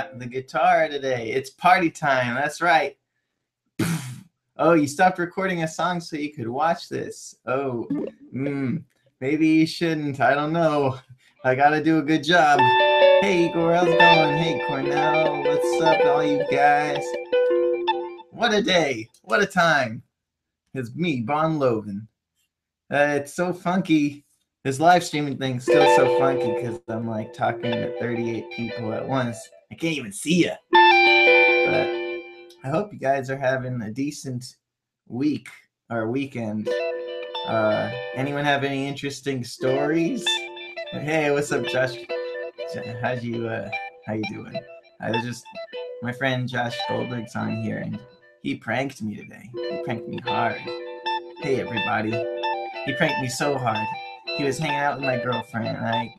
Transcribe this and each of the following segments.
got the guitar today. It's party time. That's right. Oh, you stopped recording a song so you could watch this. Oh, maybe you shouldn't. I don't know. I gotta do a good job. Hey, Igor, how's it going? Hey, Cornell, what's up, all you guys? What a day. What a time. It's me, Bon Levin. It's so funky. This live streaming thing's still so funky because I'm like talking to 38 people at once. I can't even see you. But I hope you guys are having a decent week or weekend. Anyone have any interesting stories? Hey, what's up, Josh? How you doing? I was just, my friend Josh Goldberg's on here and he pranked me today. He pranked me hard. Hey, everybody. He pranked me so hard. He was hanging out with my girlfriend and I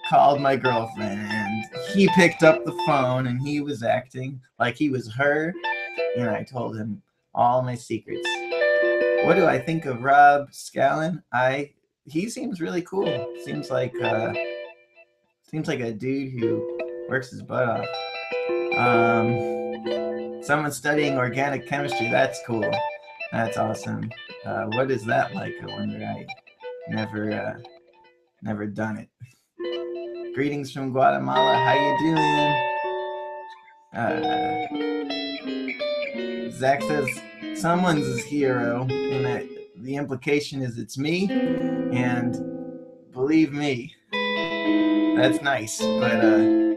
called my girlfriend and he picked up the phone and he was acting like he was her, and I told him all my secrets. What do I think of Rob Scallon? He seems really cool. Seems like a dude who works his butt off. Someone studying organic chemistry. That's cool. That's awesome. What is that like? I wonder. I never done it. Greetings from Guatemala. How you doing? Zach says someone's his hero, and the implication is it's me. And believe me, that's nice. But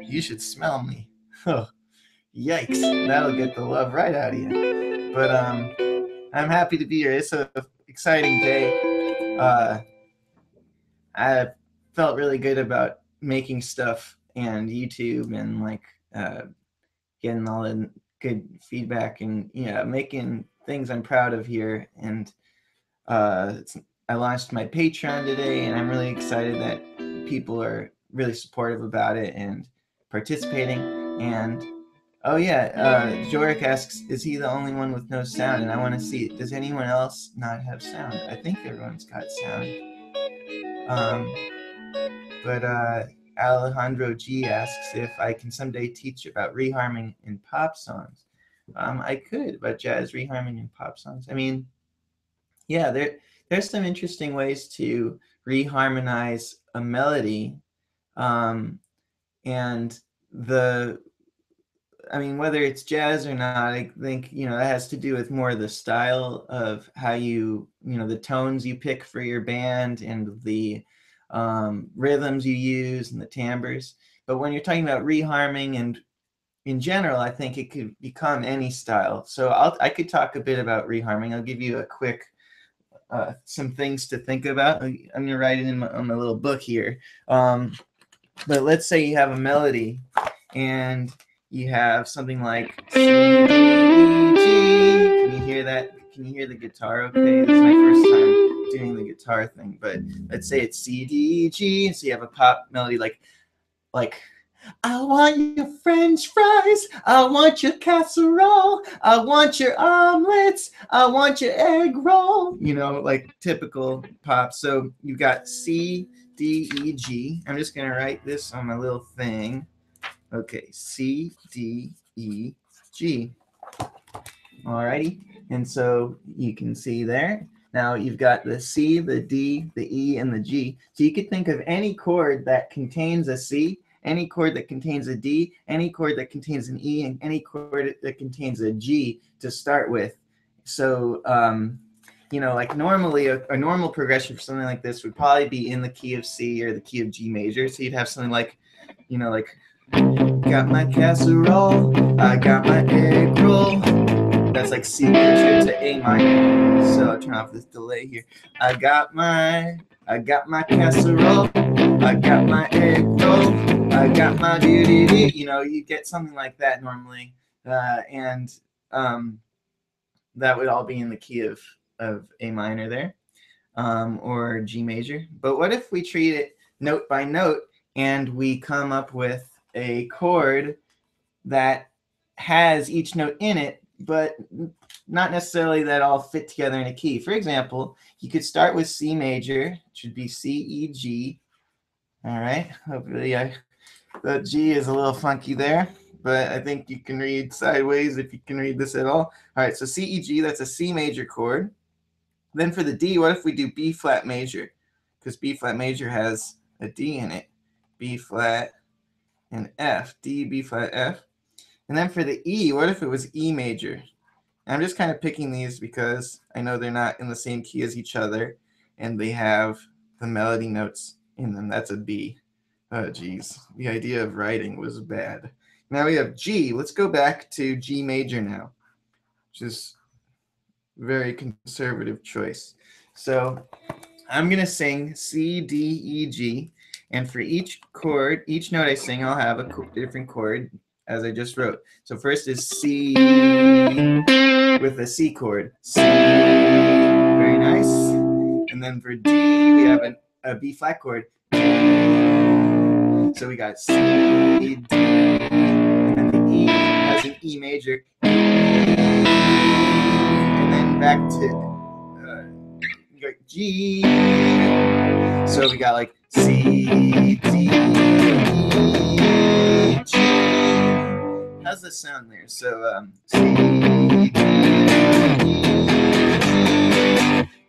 you should smell me. Oh, yikes! That'll get the love right out of you. But I'm happy to be here. It's an exciting day. I felt really good about making stuff and YouTube and like getting all the good feedback and making things I'm proud of here. And I launched my Patreon today, and I'm really excited that people are really supportive about it and participating. And oh yeah, Jorik asks, is he the only one with no sound? And I want to see, does anyone else not have sound? I think everyone's got sound. But Alejandro G asks if I can someday teach about reharming in pop songs. I could, about jazz reharming in pop songs. I mean, yeah, there's some interesting ways to reharmonize a melody, and whether it's jazz or not, I think that has to do with more the style of how the tones you pick for your band and the rhythms you use and the timbres. But when you're talking about reharming and in general, I think it could become any style. So I could talk a bit about reharming. I'll give you a quick some things to think about. I'm gonna write it in on my little book here. But let's say you have a melody and you have something like C, D, E, G. Can you hear that? Can you hear the guitar okay? This is my first time doing the guitar thing, but let's say it's C, D, E, G. And so you have a pop melody like I want your French fries, I want your casserole, I want your omelets, I want your egg roll. Like typical pop. So you've got C, D, E, G. I'm just gonna write this on my little thing. Okay, C, D, E, G. Alrighty, and so you can see there. Now you've got the C, the D, the E, and the G. So you could think of any chord that contains a C, any chord that contains a D, any chord that contains an E, and any chord that contains a G to start with. So, like normally a normal progression for something like this would probably be in the key of C or the key of G major. So you'd have something like, got my casserole, I got my egg roll. That's like C major to A minor. So I'll turn off this delay here. I got my casserole, I got my egg roll, I got my dee-dee-dee. You get something like that normally. And that would all be in the key of A minor there, or G major. But what if we treat it note by note and we come up with a chord that has each note in it, but not necessarily that all fit together in a key. For example, you could start with C major, it should be C, E, G. All right, hopefully the G is a little funky there. but I think you can read sideways if you can read this at all. All right, so C, E, G, that's a C major chord. Then for the D, what if we do B flat major? Because B flat major has a D in it. B flat and F. D, B flat, F. And then for the E, what if it was E major? And I'm just kind of picking these because I know they're not in the same key as each other, and they have the melody notes in them. That's a B. Oh, geez. The idea of writing was bad. Now we have G. Let's go back to G major now, which is a very conservative choice. So I'm going to sing C, D, E, G. And for each chord, each note I sing, I'll have a different chord as I just wrote. So first is C with a C chord. C. Very nice. And then for D, we have a B flat chord. So we got C, D, and then the E has an E major. And then back to G. So we got like C, D, E, G. How's the sound there? So C, D, E, G.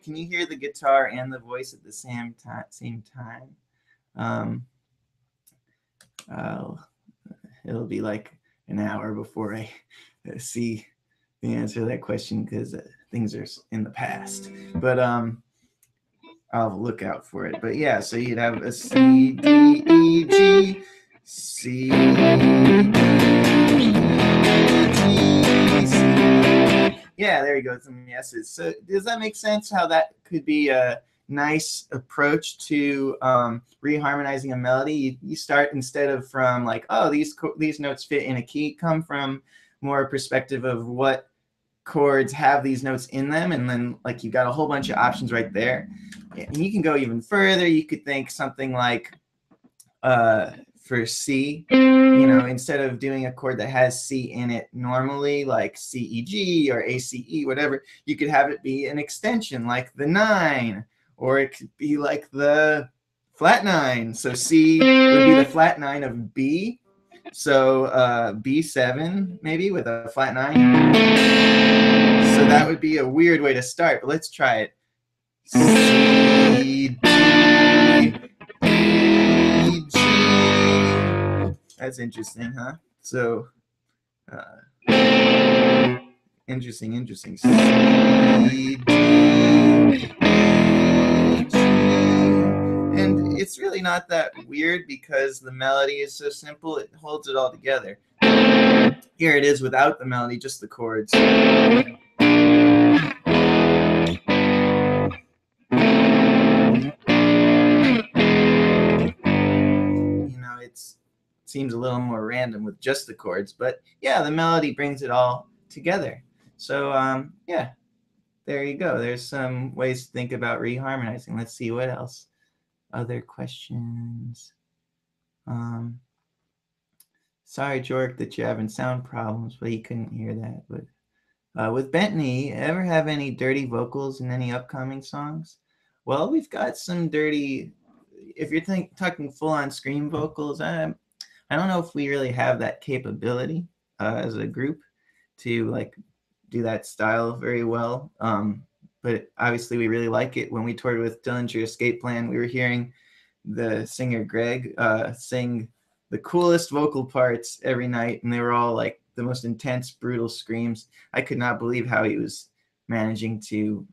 Can you hear the guitar and the voice at the same time? It'll be like an hour before I see the answer to that question because things are in the past. But I'll look out for it. But yeah, so you'd have a C, D, E, G, C, D, E, G, C. Yeah, there you go. Some yeses. So does that make sense? How that could be a nice approach to reharmonizing a melody? You start instead of from like, oh, these notes fit in a key, come from more perspective of what chords have these notes in them, and then like you got a whole bunch of options right there. And you can go even further. You could think something like for C, you know, instead of doing a chord that has C in it normally, like C, E, G or A, C, E, whatever, you could have it be an extension like the 9, or it could be like the flat 9. So C would be the flat 9 of B. So B7 maybe with a flat 9. So that would be a weird way to start, but let's try it. C, D, E, G. That's interesting, huh? So, interesting. C, D, E, G. And it's really not that weird because the melody is so simple, it holds it all together. Here it is without the melody, just the chords. Seems a little more random with just the chords, but yeah, the melody brings it all together. So yeah, there you go. There's some ways to think about reharmonizing. Let's see what else. Other questions. Sorry, Jork, that you're having sound problems, but you couldn't hear that. But with Bentley, ever have any dirty vocals in any upcoming songs? Well, we've got some dirty. If you're talking full-on scream vocals, I don't know if we really have that capability as a group to like do that style very well. But obviously we really like it. When we toured with Dillinger Escape Plan, we were hearing the singer Greg sing the coolest vocal parts every night, and they were all like the most intense, brutal screams. I could not believe how he was managing to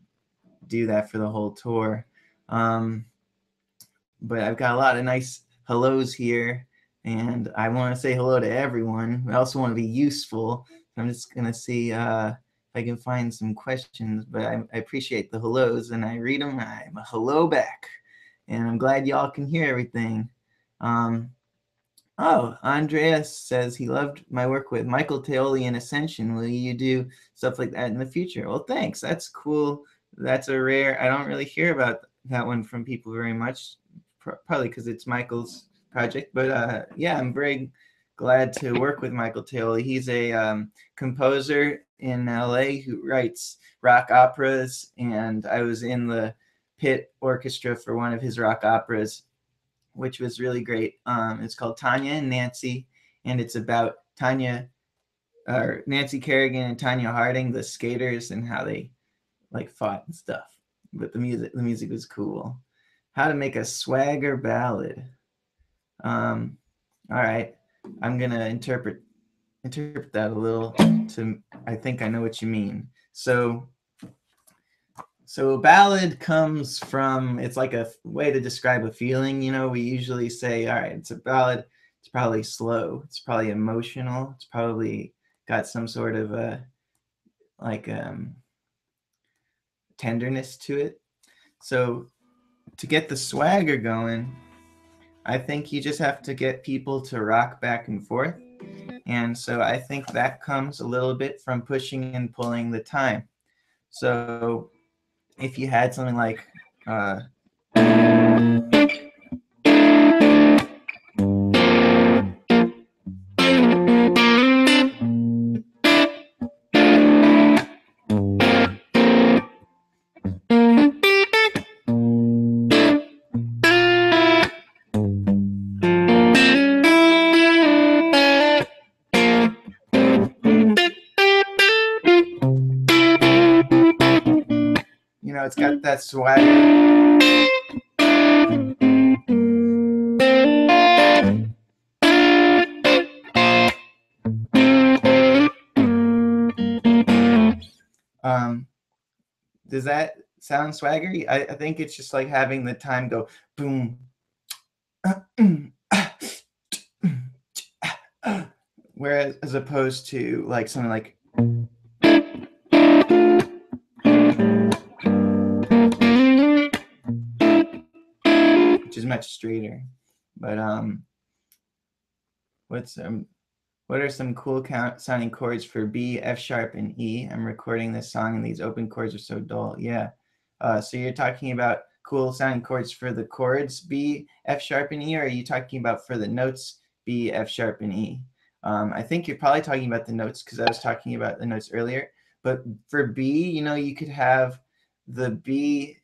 do that for the whole tour. But I've got a lot of nice hellos here, and I want to say hello to everyone. I also want to be useful. So I'm just going to see if I can find some questions, but I appreciate the hellos, and I read them. I'm a hello back, and I'm glad y'all can hear everything. Oh, Andreas says he loved my work with Michael Teoli in Ascension. Will you do stuff like that in the future? Well, thanks. That's cool. That's a rare, I don't really hear about that one from people very much, probably because it's Michael's project. But yeah, I'm very glad to work with Michael Teoli. He's a composer in LA who writes rock operas, and I was in the pit orchestra for one of his rock operas, which was really great. It's called Tanya and Nancy, and it's about Tanya or Nancy Kerrigan and Tanya Harding, the skaters, and how they like fought and stuff. But the music was cool. How to make a swagger ballad. All right, I'm gonna interpret that a little. To I think I know what you mean. So a ballad comes from, it's like a way to describe a feeling. You know, we usually say, all right, it's a ballad. It's probably slow. It's probably emotional. It's probably got some sort of a like tenderness to it. So to get the swagger going, I think you just have to get people to rock back and forth. And so I think that comes a little bit from pushing and pulling the time. So if you had something like you know, it's got that swagger. Does that sound swaggery? I think it's just like having the time go boom. Whereas as opposed to like something like which is much straighter. But what are some cool sounding chords for B, F sharp, and E? I'm recording this song and these open chords are so dull. Yeah. So you're talking about cool sounding chords for the chords B, F sharp, and E, or are you talking about for the notes B, F sharp, and E? I think you're probably talking about the notes because I was talking about the notes earlier. But for B, you know, you could have the B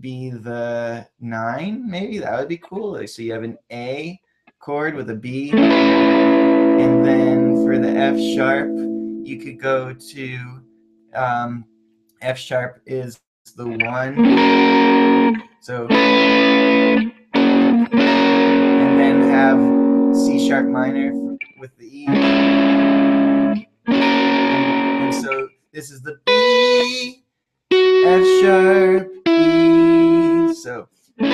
be the 9, maybe. That would be cool. So you have an A chord with a B. And then for the F sharp, you could go to F sharp is the 1. So, and then have C sharp minor with the E. And so this is the B, F sharp, E. So B,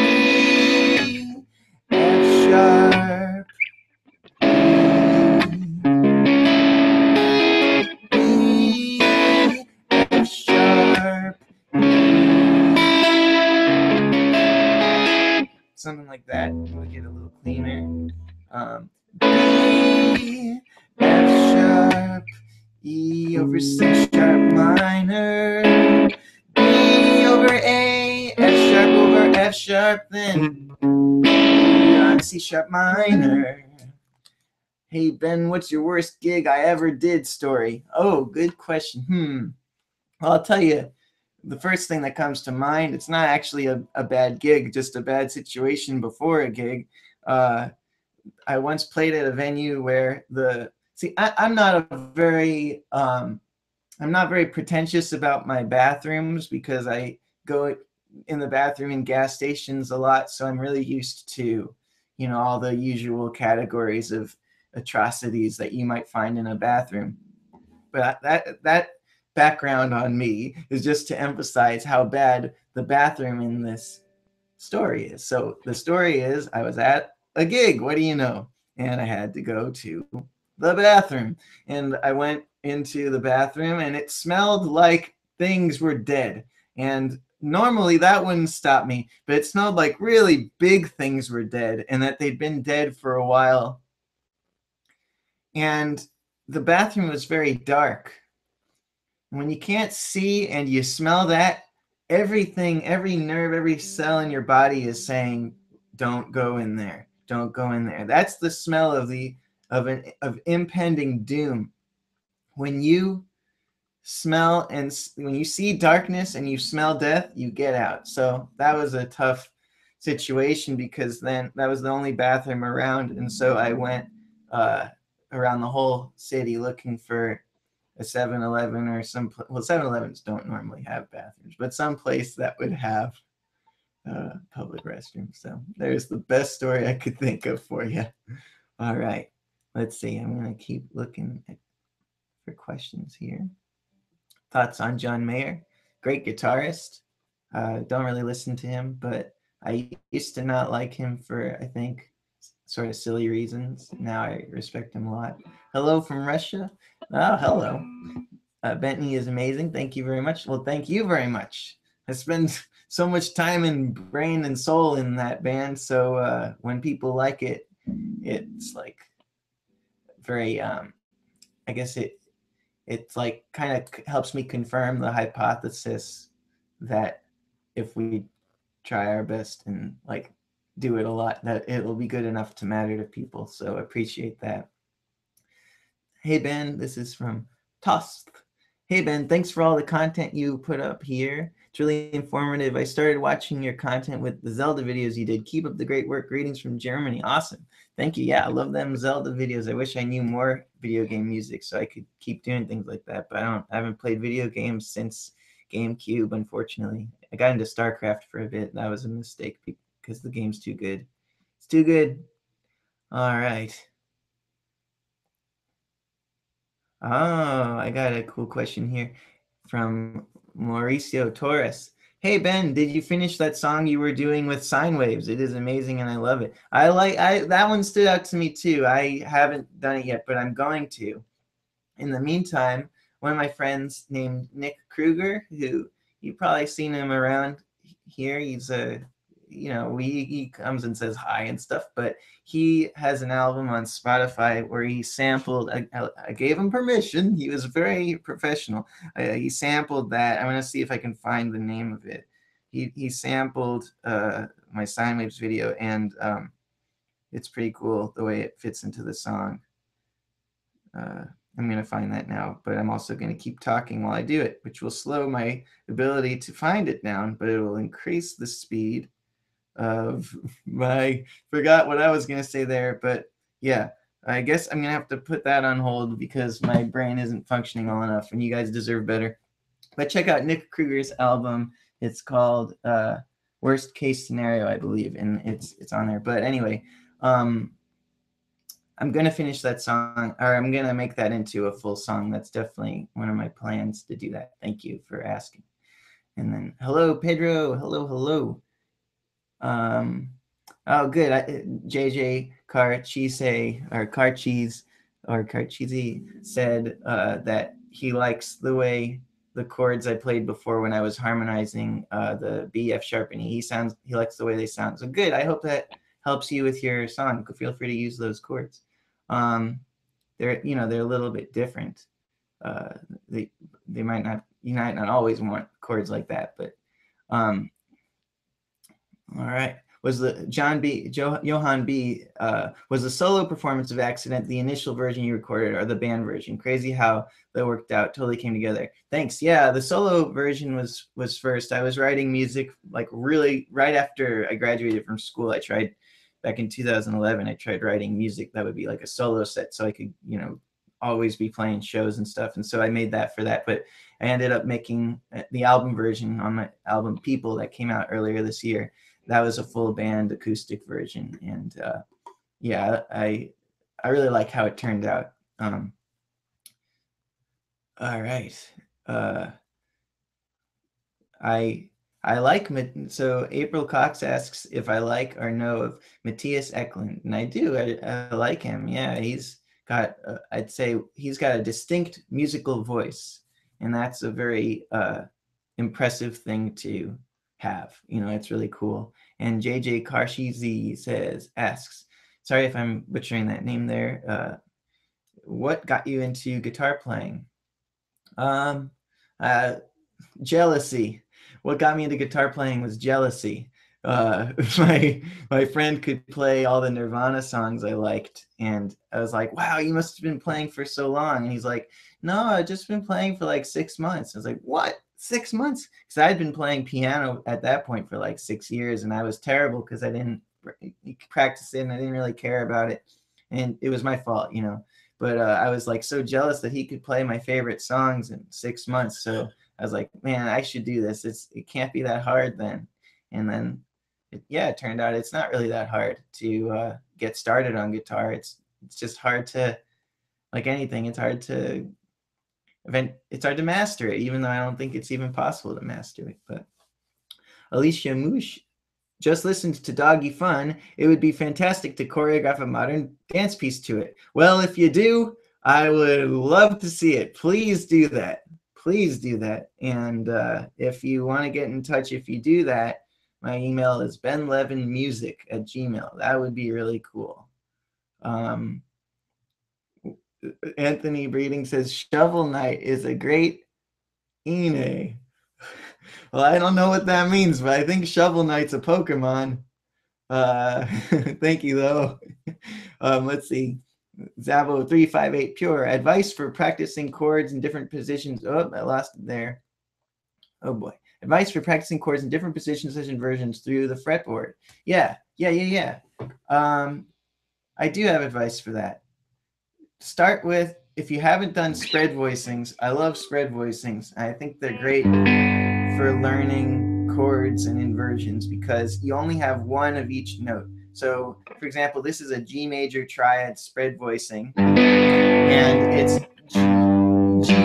F sharp, something like that. It would get a little cleaner. B, F sharp, E over C sharp minor, B over A, F sharp over F sharp, then B on C sharp minor. Hey Ben, what's your worst gig I ever did story? Oh, good question. Well, I'll tell you, the first thing that comes to mind, it's not actually a bad gig, just a bad situation before a gig. I once played at a venue where I'm not very pretentious about my bathrooms because I go in the bathroom in gas stations a lot, so I'm really used to, you know, all the usual categories of atrocities that you might find in a bathroom. But that background on me is just to emphasize how bad the bathroom in this story is. So the story is I was at a gig, what do you know? And I had to go to the bathroom. And I went into the bathroom and it smelled like things were dead. And normally that wouldn't stop me, but it smelled like really big things were dead and that they'd been dead for a while. And the bathroom was very dark. When you can't see and you smell that, everything, every nerve, every cell in your body is saying, don't go in there. Don't go in there. That's the smell of impending doom. When you smell and when you see darkness and you smell death, you get out. So that was a tough situation because then that was the only bathroom around. And so I went around the whole city looking for a 7-Eleven or well, 7-Elevens don't normally have bathrooms, but some place that would have public restrooms. So there's the best story I could think of for you. All right, let's see. I'm gonna keep looking for questions here. Thoughts on John Mayer? Great guitarist. Don't really listen to him, but I used to not like him for, I think, sort of silly reasons. Now I respect him a lot. Hello from Russia. Oh, hello. Bentley is amazing. Thank you very much. Well, thank you very much. I spend so much time and brain and soul in that band. So when people like it, it's like very, I guess it's like kind of helps me confirm the hypothesis that if we try our best and like do it a lot, that it will be good enough to matter to people. So appreciate that. Hey Ben, this is from Tosk. Hey Ben, thanks for all the content you put up here. It's really informative. I started watching your content with the Zelda videos you did. Keep up the great work. Greetings from Germany. Awesome. Thank you. Yeah, I love them Zelda videos. I wish I knew more video game music so I could keep doing things like that. But I haven't played video games since GameCube, unfortunately. I got into StarCraft for a bit. That was a mistake because the game's too good. It's too good. All right. Oh, I got a cool question here from Mauricio Torres. Hey Ben, did you finish that song you were doing with sine waves? It is amazing and I love it. I that one stood out to me too. I haven't done it yet, but I'm going to. In the meantime, one of my friends named Nick Kruger, who you've probably seen him around here. He's he comes and says hi and stuff, but he has an album on Spotify where he sampled. I gave him permission. He was very professional. He sampled that. I'm gonna see if I can find the name of it. He sampled my Sine Waves video, and it's pretty cool the way it fits into the song. I'm going to find that now, but I'm also going to keep talking while I do it, which will slow my ability to find it down, but it will increase the speed of my, forgot what I was going to say there, but yeah, I guess I'm going to have to put that on hold because my brain isn't functioning well enough and you guys deserve better. But check out Nick Kruger's album. It's called Worst Case Scenario, I believe, and it's on there. But anyway, I'm going to finish that song, or I'm going to make that into a full song. That's definitely one of my plans to do that. Thank you for asking. And then, hello, Pedro. Hello, hello. Oh, good. JJ Carchise, or Carchise, or Carchise said that he likes the way the chords I played before when I was harmonizing the B, F sharp, and he likes the way they sound. So good. I hope that helps you with your song. Feel free to use those chords. They're a little bit different. They might not, you might not always want chords like that, but all right. Was the Johan B was the solo performance of Accident the initial version you recorded or the band version? Crazy how that worked out. Totally came together. Thanks. Yeah, the solo version was first. I was writing music like really right after I graduated from school. I tried back in 2011. I tried writing music that would be like a solo set, so I could always be playing shows and stuff. And so I made that for that. But I ended up making the album version on my album People that came out earlier this year. That was a full band acoustic version, and yeah, I really like how it turned out. All right, I like, so April Cox asks if I like or know of Matthias Eklund, and I do. I like him. Yeah, he's got I'd say he's got a distinct musical voice, and that's a very impressive thing to have. It's really cool. And JJ Karshizi asks, sorry if I'm butchering that name there, what got you into guitar playing? Jealousy. What got me into guitar playing was jealousy. My friend could play all the Nirvana songs I liked, and I was like, wow, you must have been playing for so long. And he's like, no, I've just been playing for like 6 months. I was like, what? 6 months? Because I'd been playing piano at that point for like 6 years, and I was terrible because I didn't practice it and I didn't really care about it, and it was my fault. But I was like so jealous that he could play my favorite songs in 6 months. So I was like, man, I should do this. It can't be that hard then. And then, it turned out it's not really that hard to get started on guitar. It's just hard to, like anything, it's hard to master it, even though I don't think it's even possible to master it. But Alicia Moosh just listened to Doggy Fun. It would be fantastic to choreograph a modern dance piece to it. Well, if you do, I would love to see it. Please do that. Please do that. And if you want to get in touch, if you do that, my email is benlevinmusic@gmail.com. That would be really cool. Anthony Breeding says Shovel Knight is a great Ine. Well, I don't know what that means, but I think Shovel Knight's a Pokemon. Thank you, though. Let's see. Zabo358 Pure. Advice for practicing chords in different positions. Oh, I lost it there. Oh, boy. Advice for practicing chords in different positions such inversions through the fretboard. Yeah. I do have advice for that. Start with, if you haven't done spread voicings, I love spread voicings. I think they're great for learning chords and inversions because you only have one of each note. So, for example, this is a G major triad spread voicing, and it's G, D.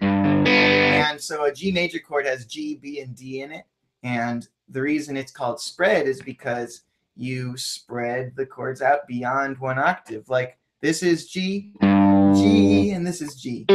And so a G major chord has G, B, and D in it. And the reason it's called spread is because you spread the chords out beyond one octave. Like this is G, G, and this is G, G.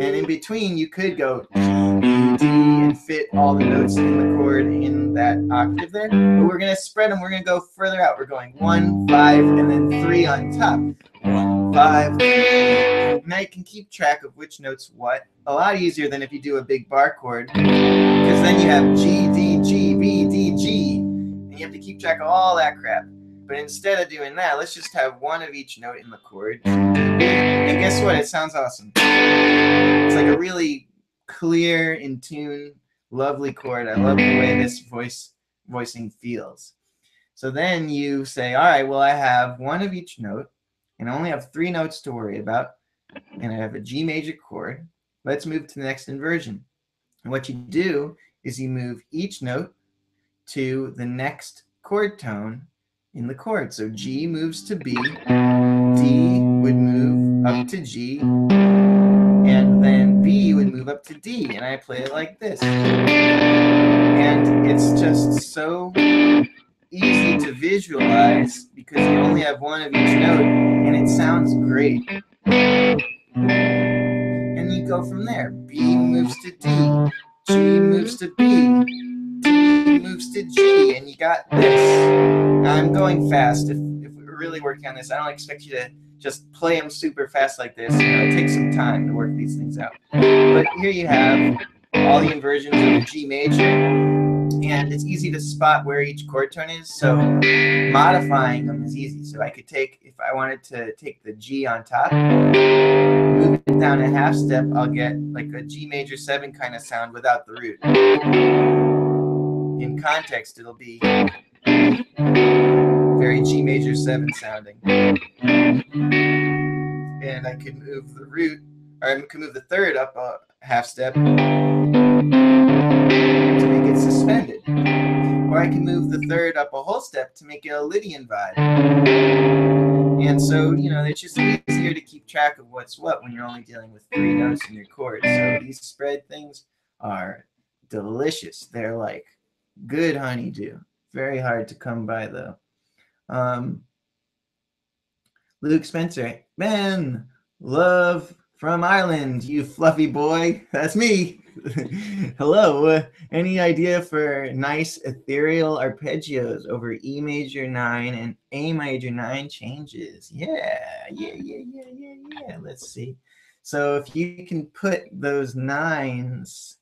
And in between, you could go G, B, D, and fit all the notes in the chord in that octave there. But we're going to spread them. We're going to go further out. We're going 1, 5, and then 3 on top. 1, 5, 3. Now you can keep track of which note's what. A lot easier than if you do a big bar chord. Because then you have G, D, G, B, D, G. And you have to keep track of all that crap. But instead of doing that, let's just have one of each note in the chord. And guess what? It sounds awesome. It's like a really clear, in tune, lovely chord. I love the way this voicing feels. So then you say, all right, well, I have one of each note, and I only have 3 notes to worry about, and I have a G major chord. Let's move to the next inversion. And what you do is you move each note to the next chord tone in the chord. So G moves to B, D would move up to G, and then B would move up to D, and I play it like this. And it's just so easy to visualize because you only have one of each note, and it sounds great. And you go from there. B moves to D, G moves to B, D moves to G, and you got this. Now, I'm going fast. If we're really working on this, I don't expect you to just play them super fast like this. It takes some time to work these things out. But here you have all the inversions of the G major, and it's easy to spot where each chord tone is. So modifying them is easy. So I could take, if I wanted to take the G on top, move it down a half step, I'll get like a G major 7 kind of sound without the root. In context, it'll be very G major 7 sounding. And I could move the root, or I could move the third up a half step to make it suspended. Or I can move the third up a whole step to make it a Lydian vibe. And so, it's just easier to keep track of what's what when you're only dealing with 3 notes in your chord. So these spread things are delicious. They're like good honeydew. Very hard to come by, though. Luke Spencer, man, love from Ireland, you fluffy boy. That's me. Hello. Any idea for nice ethereal arpeggios over E major 9 and A major 9 changes? Yeah. Let's see. So if you can put those 9s,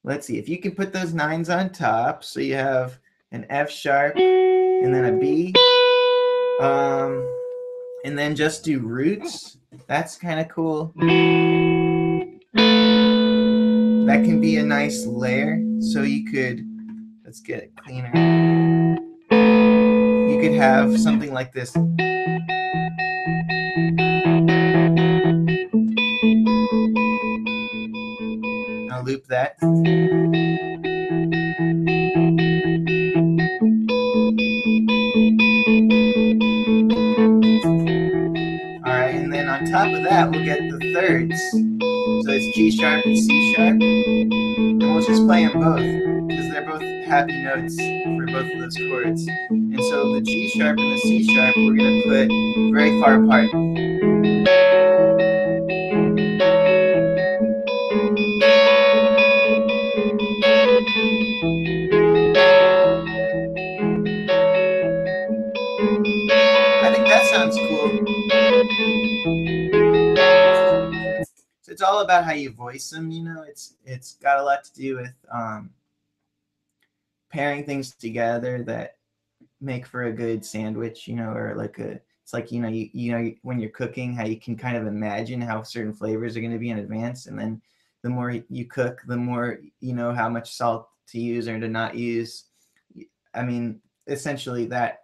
let's see. If you can put those 9s on top, so you have an F sharp and then a B, and then just do roots. That's kind of cool. That can be a nice layer. So you could, let's get it cleaner. You could have something like this. I'll loop that. All right, and then on top of that, we'll get the thirds. So it's G sharp and C sharp, and we'll just play them both because they're both happy notes for both of those chords. And so the G sharp and the C sharp, we're gonna put very far apart. I think that sounds cool. So it's all about how you voice them. You know, it's got a lot to do with pairing things together that make for a good sandwich. You know, or like a it's like you know when you're cooking, how you can kind of imagine how certain flavors are going to be in advance, and then the more you cook, the more you know how much salt to use or to not use. I mean, essentially that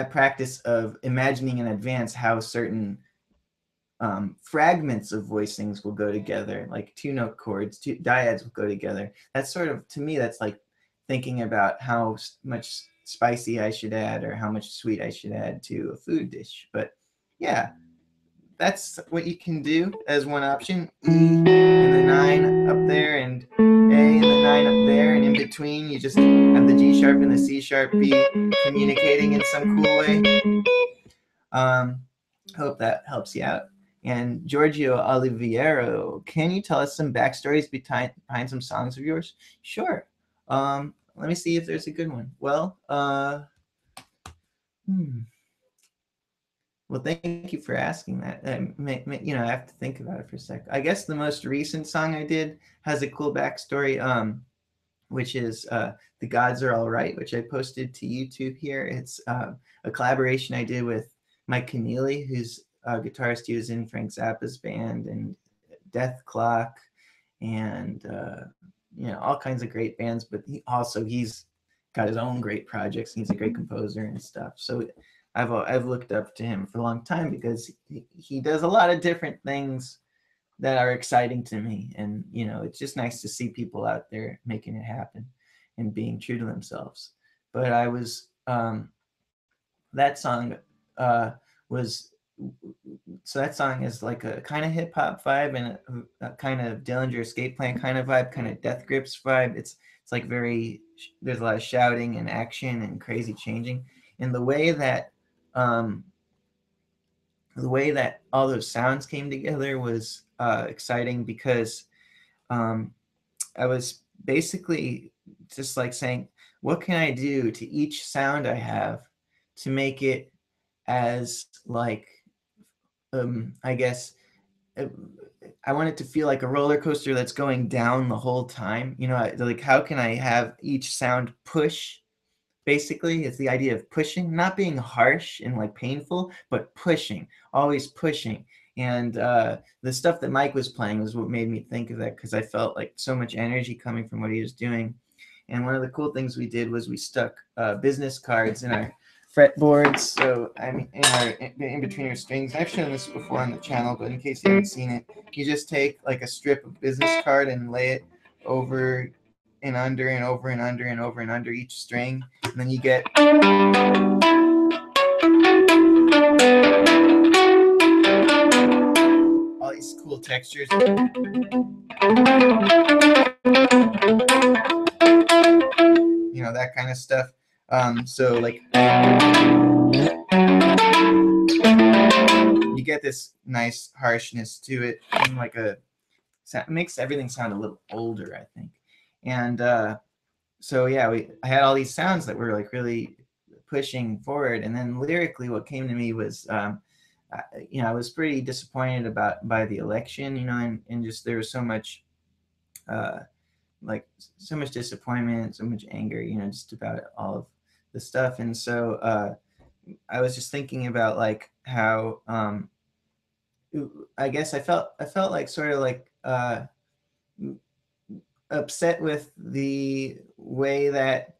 practice of imagining in advance how certain fragments of voicings will go together, like two note chords, two dyads will go together. That's sort of, to me, that's like thinking about how much spicy I should add or how much sweet I should add to a food dish. But yeah, that's what you can do as one option. E and the 9 up there, and A and the 9 up there, and in between you just have the G sharp and the C sharp be communicating in some cool way. Hope that helps you out. And Giorgio Oliviero, can you tell us some backstories behind some songs of yours? Sure. Let me see if there's a good one. Well, well, thank you for asking that. You know, I have to think about it for a sec. I guess the most recent song I did has a cool backstory, which is "The Gods Are All Right," which I posted to YouTube here. It's a collaboration I did with Mike Keneally, who's a guitarist. He was in Frank Zappa's band and Death Clock, and you know, all kinds of great bands. But he's got his own great projects. He's a great composer and stuff. So I've looked up to him for a long time because he does a lot of different things that are exciting to me, and you know, it's just nice to see people out there making it happen and being true to themselves. But I was that song was so that song is like a kind of hip hop vibe and a kind of Dillinger Escape Plan kind of vibe, kind of Death Grips vibe. It's like very, there's a lot of shouting and action and crazy changing, and um, the way that all those sounds came together was exciting because I was basically just like saying, what can I do to each sound I have to make it as like, I guess, uh, I want it to feel like a roller coaster that's going down the whole time. You know, like how can I have each sound push? Basically, it's the idea of pushing, not being harsh and like painful, but pushing, always pushing. And the stuff that Mike was playing was what made me think of that because I felt like so much energy coming from what he was doing. And one of the cool things we did was we stuck business cards in our fretboards. So I mean, in between our strings. I've shown this before on the channel, but in case you haven't seen it, you just take like a strip of business card and lay it over and under and over and under and over and under each string, and then you get all these cool textures. You know, that kind of stuff. So like you get this nice harshness to it, and like it makes everything sound a little older, I think. And so yeah, I had all these sounds that were like really pushing forward, and then lyrically, what came to me was, you know, I was pretty disappointed by the election, you know, and just there was so much, uh, like so much disappointment, so much anger, you know, just about all of the stuff, and so I was just thinking about like how I guess I felt like sort of like upset with the way that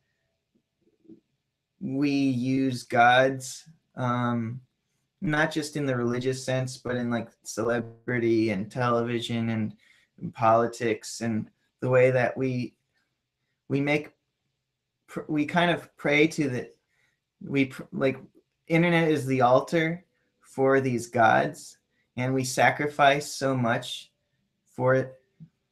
we use gods, not just in the religious sense, but in like celebrity and television and politics, and the way that we make we kind of pray to the like internet is the altar for these gods, and we sacrifice so much for it,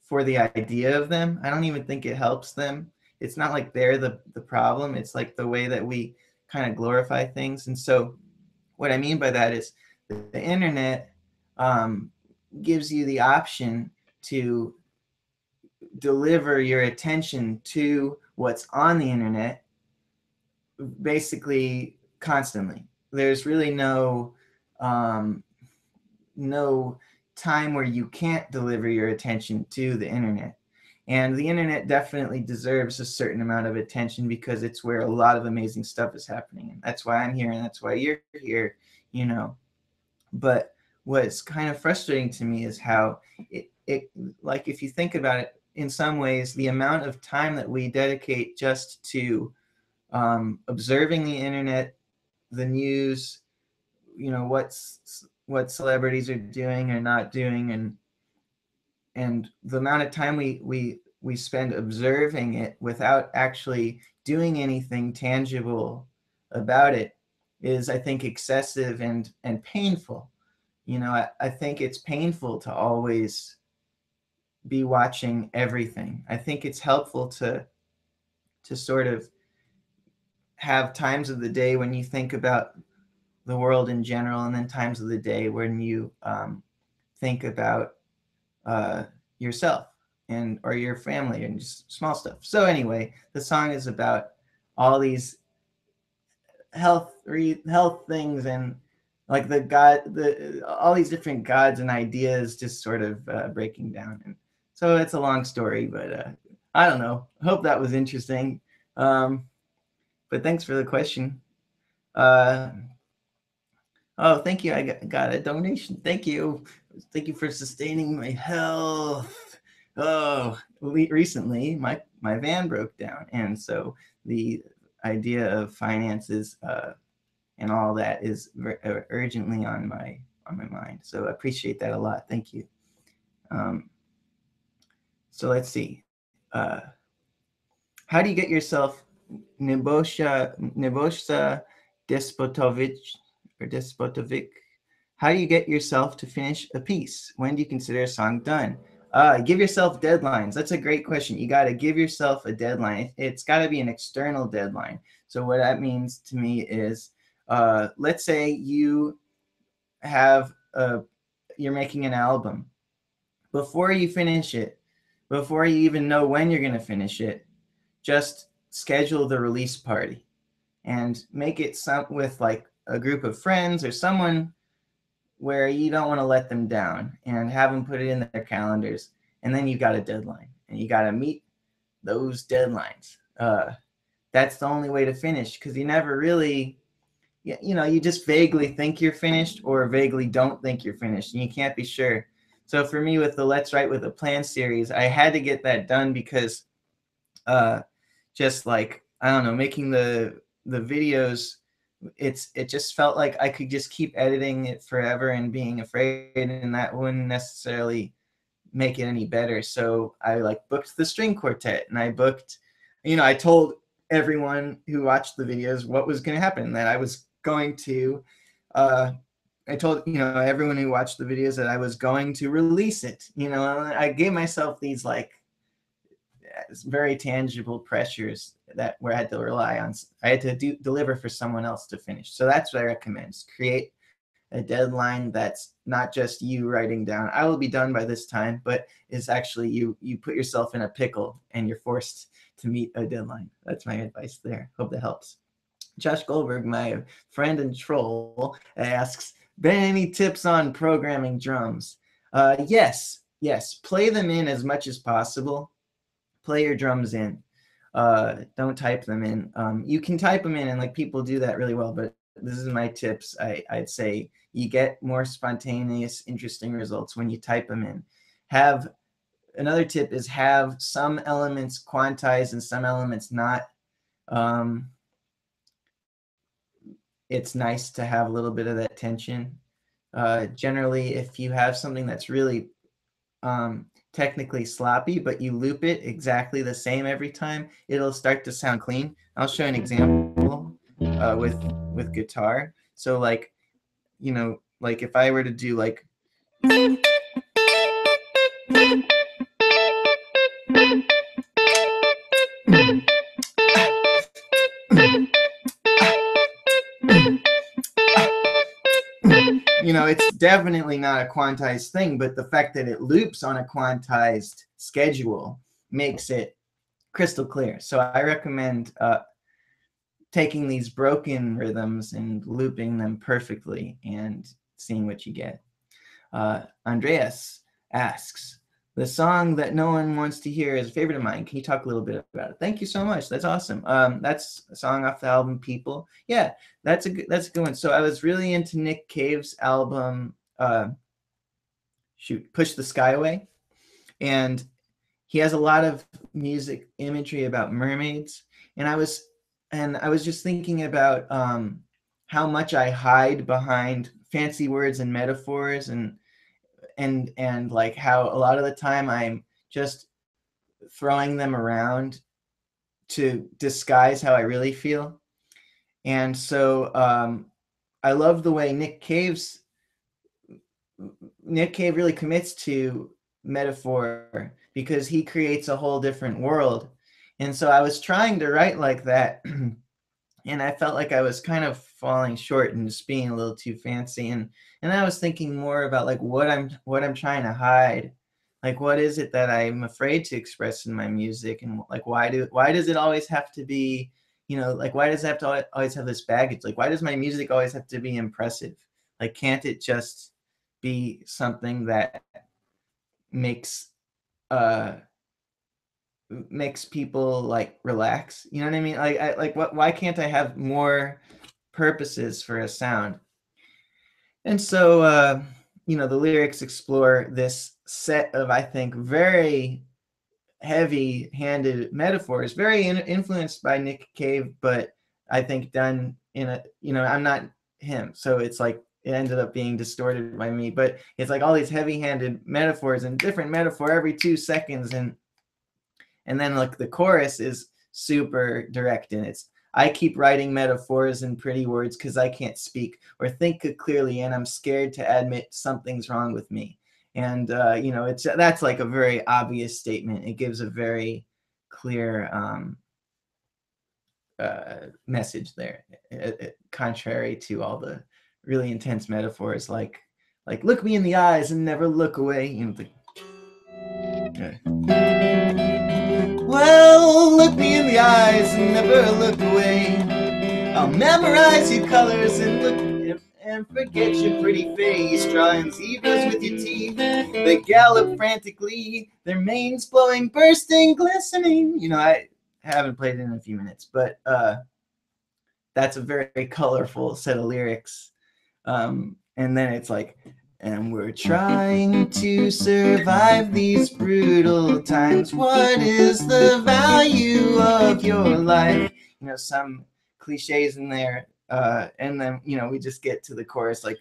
for the idea of them. I don't even think it helps them. It's not like they're the problem. It's like the way that we kind of glorify things. And so what I mean by that is the internet um, gives you the option to deliver your attention to what's on the internet basically constantly. There's really um, no time where you can't deliver your attention to the internet. And the internet definitely deserves a certain amount of attention because it's where a lot of amazing stuff is happening. And that's why I'm here and that's why you're here, you know. But what's kind of frustrating to me is how it like if you think about it, in some ways, the amount of time that we dedicate just to observing the internet, the news, what celebrities are doing or not doing, and the amount of time we spend observing it without actually doing anything tangible about it is, I think, excessive and painful. I think it's painful to always be watching everything. I think it's helpful to sort of have times of the day when you think about the world in general, and then times of the day when you think about uh, yourself and or your family and just small stuff. So anyway, the song is about all these health things, and like the all these different gods and ideas just sort of breaking down. And so it's a long story, but I don't know. I hope that was interesting. Um, but thanks for the question. Uh, oh, thank you. I got a donation. Thank you. Thank you for sustaining my health. Oh, recently my van broke down, and so the idea of finances and all that is urgently on my mind. So I appreciate that a lot. Thank you. Um, so let's see. How do you get yourself Nebosha Despotovic? How do you get yourself to finish a piece? When do you consider a song done? Give yourself deadlines. That's a great question. You got to give yourself a deadline. It's got to be an external deadline. So what that means to me is, let's say you're making an album. Before you finish it, before you even know when you're going to finish it, just schedule the release party and make it with like a group of friends or someone where you don't want to let them down, and have them put it in their calendars. And then you got a deadline and you got to meet those deadlines. That's the only way to finish, because you never really, you just vaguely think you're finished or vaguely don't think you're finished, and you can't be sure. So for me, with the Let's Write with a Plan series, I had to get that done because just like, I don't know, making the videos, it just felt like I could just keep editing it forever and being afraid, and that wouldn't necessarily make it any better. So I like booked the string quartet, and I told everyone who watched the videos what was going to happen, that I was going to I told everyone who watched the videos that I was going to release it. I gave myself these like very tangible pressures that where I had to rely on. I had to deliver for someone else to finish. So that's what I recommend: create a deadline that's not just you writing down, I will be done by this time, but it's actually you put yourself in a pickle and you're forced to meet a deadline. That's my advice there. Hope that helps. Josh Goldberg, my friend and troll, asks, "Been any tips on programming drums?" Yes. Play them in as much as possible. Play your drums in. Don't type them in. You can type them in, and like people do that really well, but this is my tips. I'd say you get more spontaneous, interesting results when you type them in. Have another tip is have some elements quantized and some elements not. Um, it's nice to have a little bit of that tension. Generally, if you have something that's really technically sloppy, but you loop it exactly the same every time, it'll start to sound clean. I'll show an example with guitar. So like, you know, like if I were to do like you know, it's definitely not a quantized thing, but the fact that it loops on a quantized schedule makes it crystal clear. So I recommend taking these broken rhythms and looping them perfectly and seeing what you get. Andreas asks, the song that no one wants to hear is a favorite of mine. Can you talk a little bit about it? Thank you so much. That's awesome. That's a song off the album People. Yeah, that's a good one. So I was really into Nick Cave's album, Push the Sky Away. And he has a lot of music imagery about mermaids. And I was just thinking about how much I hide behind fancy words and metaphors and like how a lot of the time I'm just throwing them around to disguise how I really feel. And so I love the way Nick Cave really commits to metaphor because he creates a whole different world. And so I was trying to write like that and I felt like I was kind of falling short and just being a little too fancy. And I was thinking more about like what I'm trying to hide. Like what is it that I'm afraid to express in my music, and like why does it always have to be, you know, like why does it have to always have this baggage? Like why does my music always have to be impressive? Like can't it just be something that makes makes people like relax, you know what I mean? Why can't I have more purposes for a sound? And so you know, the lyrics explore this set of, I think, very heavy-handed metaphors, very influenced by Nick Cave, but I think done in a, you know, I'm not him, so it's like it ended up being distorted by me, but it's like all these heavy-handed metaphors and different metaphor every 2 seconds, and then like the chorus is super direct, and it's, I keep writing metaphors and pretty words because I can't speak or think clearly, and I'm scared to admit something's wrong with me. And you know, that's like a very obvious statement. It gives a very clear message there, contrary to all the really intense metaphors like look me in the eyes and never look away. You know, well, look me in the eyes and never look away. I'll memorize your colors and look and forget your pretty face. Drawing zebras with your teeth, they gallop frantically, their manes blowing, bursting, glistening. You know, I haven't played it in a few minutes, but that's a very colorful set of lyrics. And then it's like, and we're trying to survive these brutal times. What is the value of your life? You know, some cliches in there. And then, you know, we just get to the chorus like,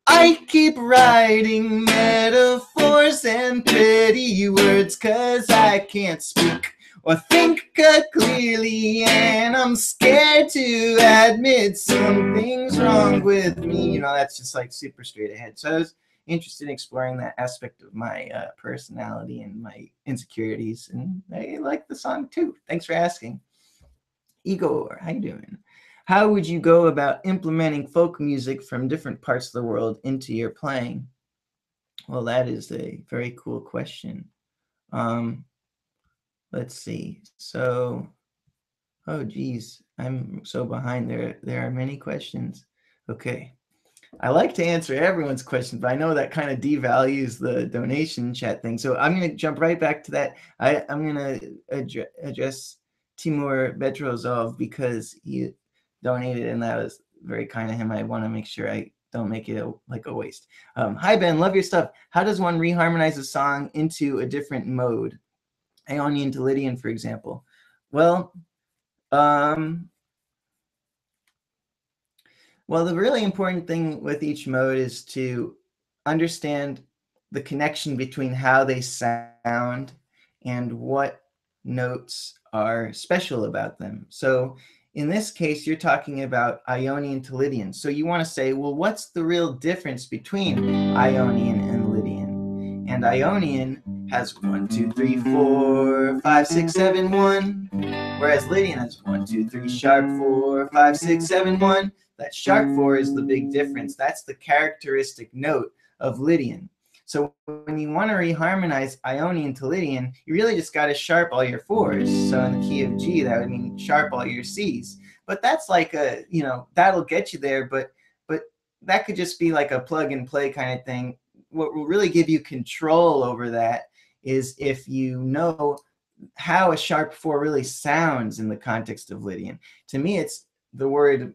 I keep writing metaphors and pretty words 'cause I can't speak or think clearly, and I'm scared to admit something's wrong with me. You know, that's just like super straight ahead. So I was interested in exploring that aspect of my personality and my insecurities, and I like the song too. Thanks for asking. Igor, how you doing? How would you go about implementing folk music from different parts of the world into your playing? Well, that is a very cool question. Let's see. So, oh geez, I'm so behind. There are many questions. Okay. I like to answer everyone's questions, but I know that kind of devalues the donation chat thing. So I'm going to jump right back to that. I'm going to address Timur Bedrozov because he donated, and that was very kind of him. I want to make sure I don't make it like a waste. Hi Ben, love your stuff. How does one reharmonize a song into a different mode? Ionian to Lydian, for example. Well, the really important thing with each mode is to understand the connection between how they sound and what notes are special about them. So in this case, you're talking about Ionian to Lydian. So you want to say, well, what's the real difference between Ionian and Lydian? And Ionian has 1, 2, 3, 4, 5, 6, 7, 1. Whereas Lydian has 1, 2, 3, sharp 4, 5, 6, 7, 1. That sharp 4 is the big difference. That's the characteristic note of Lydian. So when you want to reharmonize Ionian to Lydian, you really just got to sharp all your 4s. So in the key of G, that would mean sharp all your Cs. But that's like a, that'll get you there, but that could just be like a plug and play kind of thing. What will really give you control over that is if you know how a sharp 4 really sounds in the context of Lydian. To me, it's the word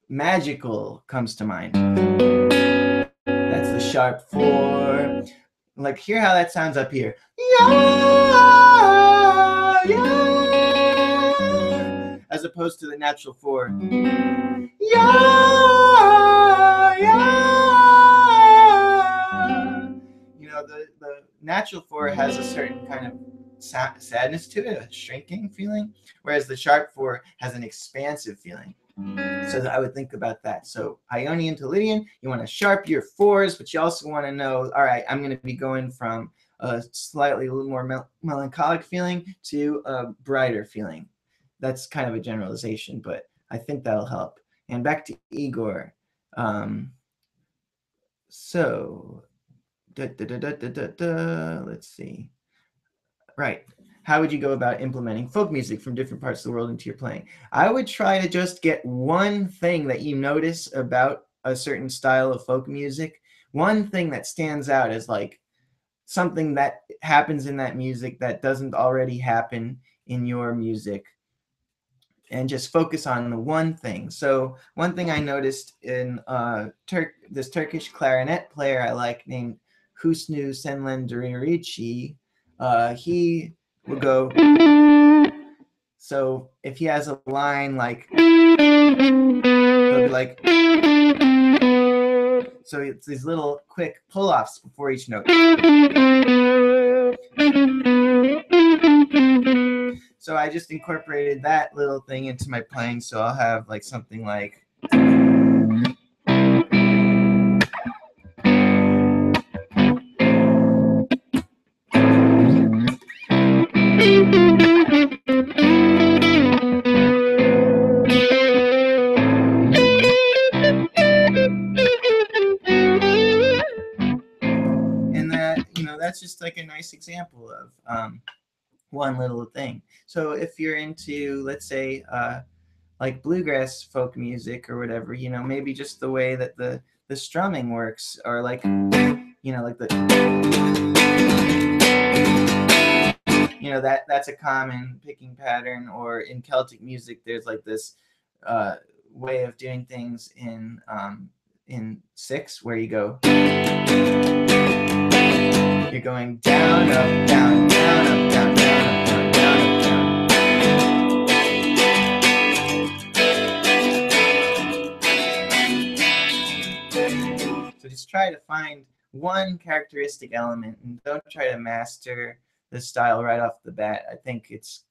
magical comes to mind. That's the sharp 4. Like, hear how that sounds up here. Yeah, yeah. As opposed to the natural 4. Yeah, yeah. The natural 4 has a certain kind of sadness to it, a shrinking feeling, whereas the sharp 4 has an expansive feeling. So I would think about that. So Ionian to Lydian, you want to sharp your 4s, but you also want to know, all right, I'm going to be going from a slightly a little more melancholic feeling to a brighter feeling. That's kind of a generalization, but I think that'll help. And back to Igor. Let's see. Right. How would you go about implementing folk music from different parts of the world into your playing? I would try to just get one thing that you notice about a certain style of folk music, one thing that stands out as like something that happens in that music that doesn't already happen in your music, and just focus on the one thing. So one thing I noticed in this Turkish clarinet player I like named Husnu Senlenderici, he will go. So if he has a line like, he'll be like, so it's these little quick pull-offs before each note. So I just incorporated that little thing into my playing. So I'll have like something like. And that, that's just like a nice example of one little thing. So if you're into, let's say, like bluegrass folk music or whatever, maybe just the way that the strumming works, or like, like the, that's a common picking pattern. Or in Celtic music, there's like this way of doing things in 6 where you go. You're going down, up, down, down, up, down, down, up, down, down, up, down. So just try to find one characteristic element and don't try to master the style right off the bat. I think it's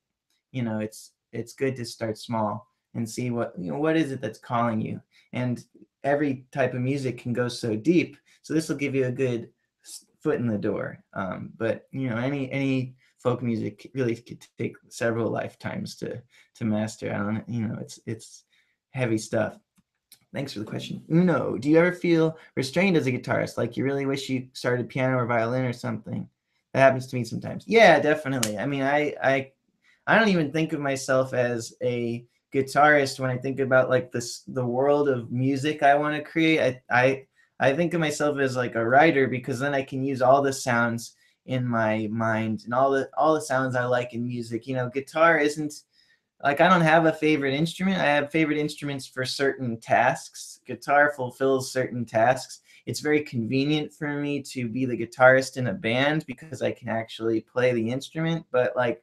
good to start small and see what is it that's calling you. And every type of music can go so deep. So this will give you a good foot in the door. But any folk music really could take several lifetimes to master. It's heavy stuff. Thanks for the question. Uno, do you ever feel restrained as a guitarist? Like you really wish you started piano or violin or something? That happens to me sometimes. Yeah, definitely. I mean, I don't even think of myself as a guitarist when I think about like the world of music I want to create. I think of myself as like a writer, because then I can use all the sounds in my mind and all the sounds I like in music. Guitar isn't like I don't have a favorite instrument. I have favorite instruments for certain tasks. Guitar fulfills certain tasks. It's very convenient for me to be the guitarist in a band because I can actually play the instrument. But like,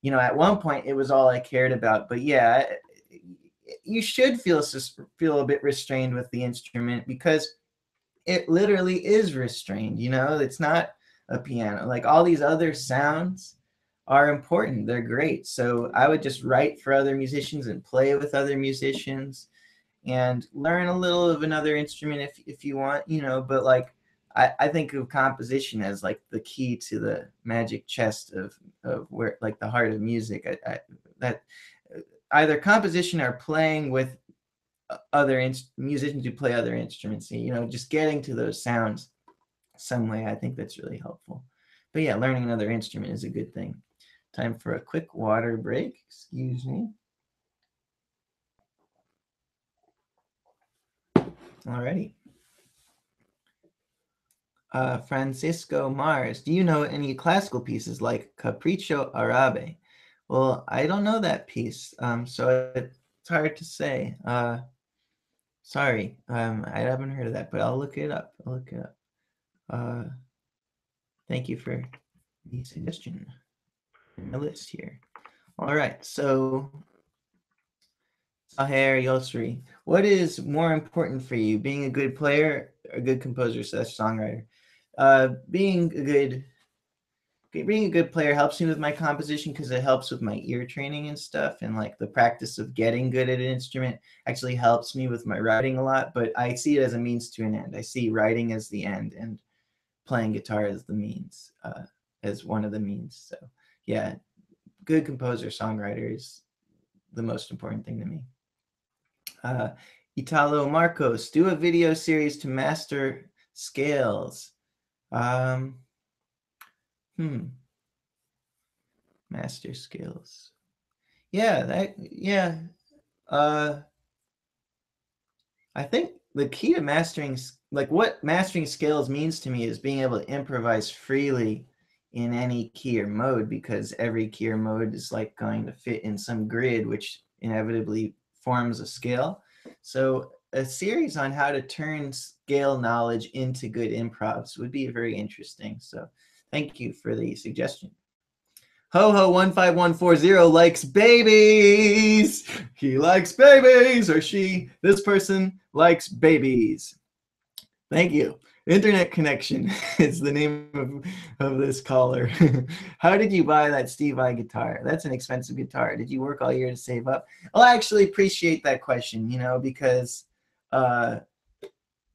at one point it was all I cared about. But yeah, you should feel a bit restrained with the instrument because it literally is restrained. It's not a piano. Like all these other sounds are important. They're great. So I would just write for other musicians and play with other musicians and learn a little of another instrument if you want, but like I think of composition as like the key to the magic chest of where, like, the heart of music. That either composition or playing with other musicians who play other instruments, just getting to those sounds some way. I think that's really helpful. But yeah, learning another instrument is a good thing. Time for a quick water break. Excuse me. Alrighty. Francisco Mars, do you know any classical pieces like Capriccio Arabe? Well, I don't know that piece, so it's hard to say. Sorry, I haven't heard of that, but I'll look it up. Uh, Thank you for the suggestion. My list here. All right, so Saher Yosri, what is more important for you, being a good player, a good composer slash songwriter? Being a good player helps me with my composition because it helps with my ear training and stuff, and like the practice of getting good at an instrument actually helps me with my writing a lot. But I see it as a means to an end. I see writing as the end and playing guitar as the means, as one of the means. So yeah, good composer songwriter is the most important thing to me. Italo Marcos, do a video series to master scales. Master scales. Yeah. I think the key to mastering, like what mastering scales means to me, is being able to improvise freely in any key or mode, because every key or mode is like going to fit in some grid, which inevitably forms a scale. So a series on how to turn scale knowledge into good improvs would be very interesting. So thank you for the suggestion. Ho15140 likes babies. He likes babies, or this person likes babies. Thank you. Internet connection is the name of this caller. How did you buy that Steve Vai guitar? That's an expensive guitar. Did you work all year to save up? Well, I actually appreciate that question, because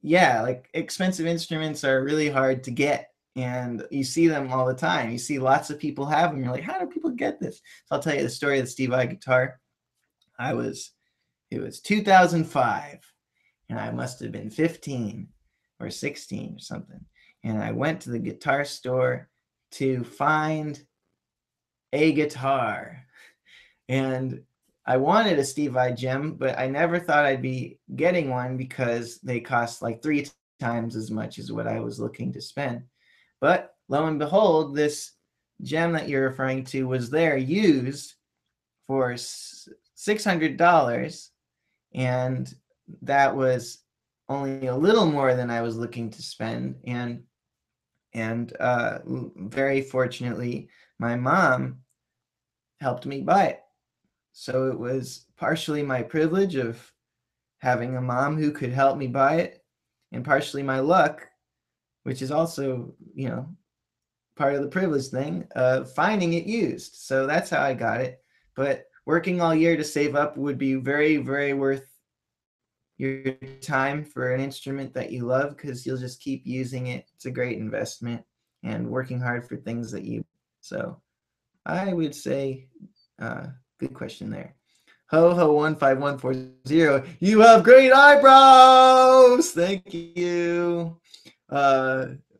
yeah, like expensive instruments are really hard to get. And you see them all the time. You see lots of people have them. You're like, how do people get this? So I'll tell you the story of the Steve Vai guitar. It was 2005, and I must have been 15 or 16 or something. And I went to the guitar store to find a guitar. And I wanted a Steve Vai gem, but I never thought I'd be getting one because they cost like 3 times as much as what I was looking to spend. But lo and behold, this gem that you're referring to was there used for $600, and that was only a little more than I was looking to spend. And very fortunately, my mom helped me buy it. So it was partially my privilege of having a mom who could help me buy it, and partially my luck, which is also, part of the privilege thing of finding it used. So that's how I got it. But working all year to save up would be very, very worth your time for an instrument that you love, because you'll just keep using it. It's a great investment, and working hard for things that you. So I would say, good question there. Ho15140, you have great eyebrows. Thank you.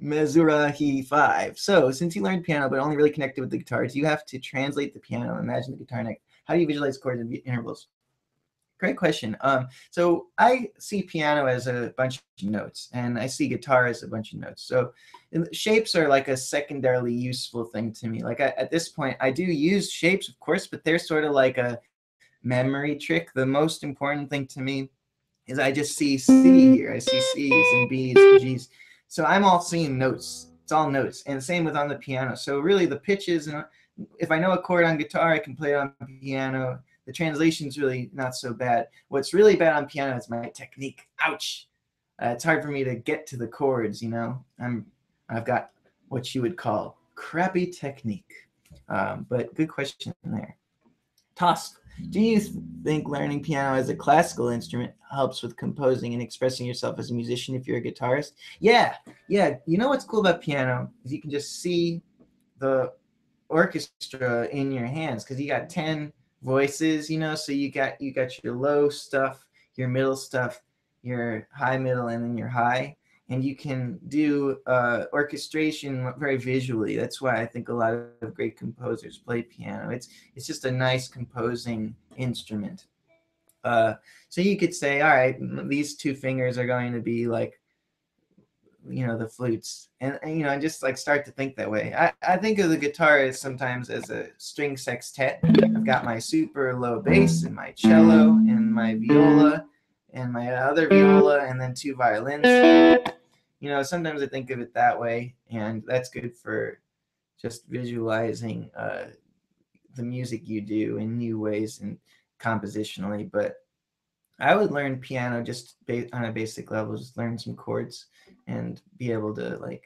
Mezurahi 5. So since you learned piano but only really connected with the guitar, do you have to translate the piano, imagine the guitar neck? How do you visualize chords and intervals? Great question. So I see piano as a bunch of notes, and I see guitar as a bunch of notes. So shapes are like a secondarily useful thing to me. Like at this point, I do use shapes, of course, but they're sort of like a memory trick. The most important thing to me is I just see C here. I see C's and B's and G's. So I'm all seeing notes. It's all notes. And same with on the piano. So really the pitches, and if I know a chord on guitar, I can play it on piano. The translation's really not so bad. What's really bad on piano is my technique. Ouch. It's hard for me to get to the chords, you know. I've got what you would call crappy technique. But good question there. Toss. Do you think learning piano as a classical instrument helps with composing and expressing yourself as a musician if you're a guitarist? Yeah. You know what's cool about piano is you can just see the orchestra in your hands because you got 10 voices, you know, so you got your low stuff, your middle stuff, your high, middle, and then your high. And you can do orchestration very visually. That's why I think a lot of great composers play piano. It's just a nice composing instrument. So you could say, all right, these two fingers are going to be like, you know, the flutes, and you know, just like start to think that way. I think of the guitar as sometimes as a string sextet. I've got my super low bass and my cello and my viola and my other viola and then two violins. You know, sometimes I think of it that way, and that's good for just visualizing the music you do in new ways and compositionally. But I would learn piano just on a basic level, just learn some chords and be able to like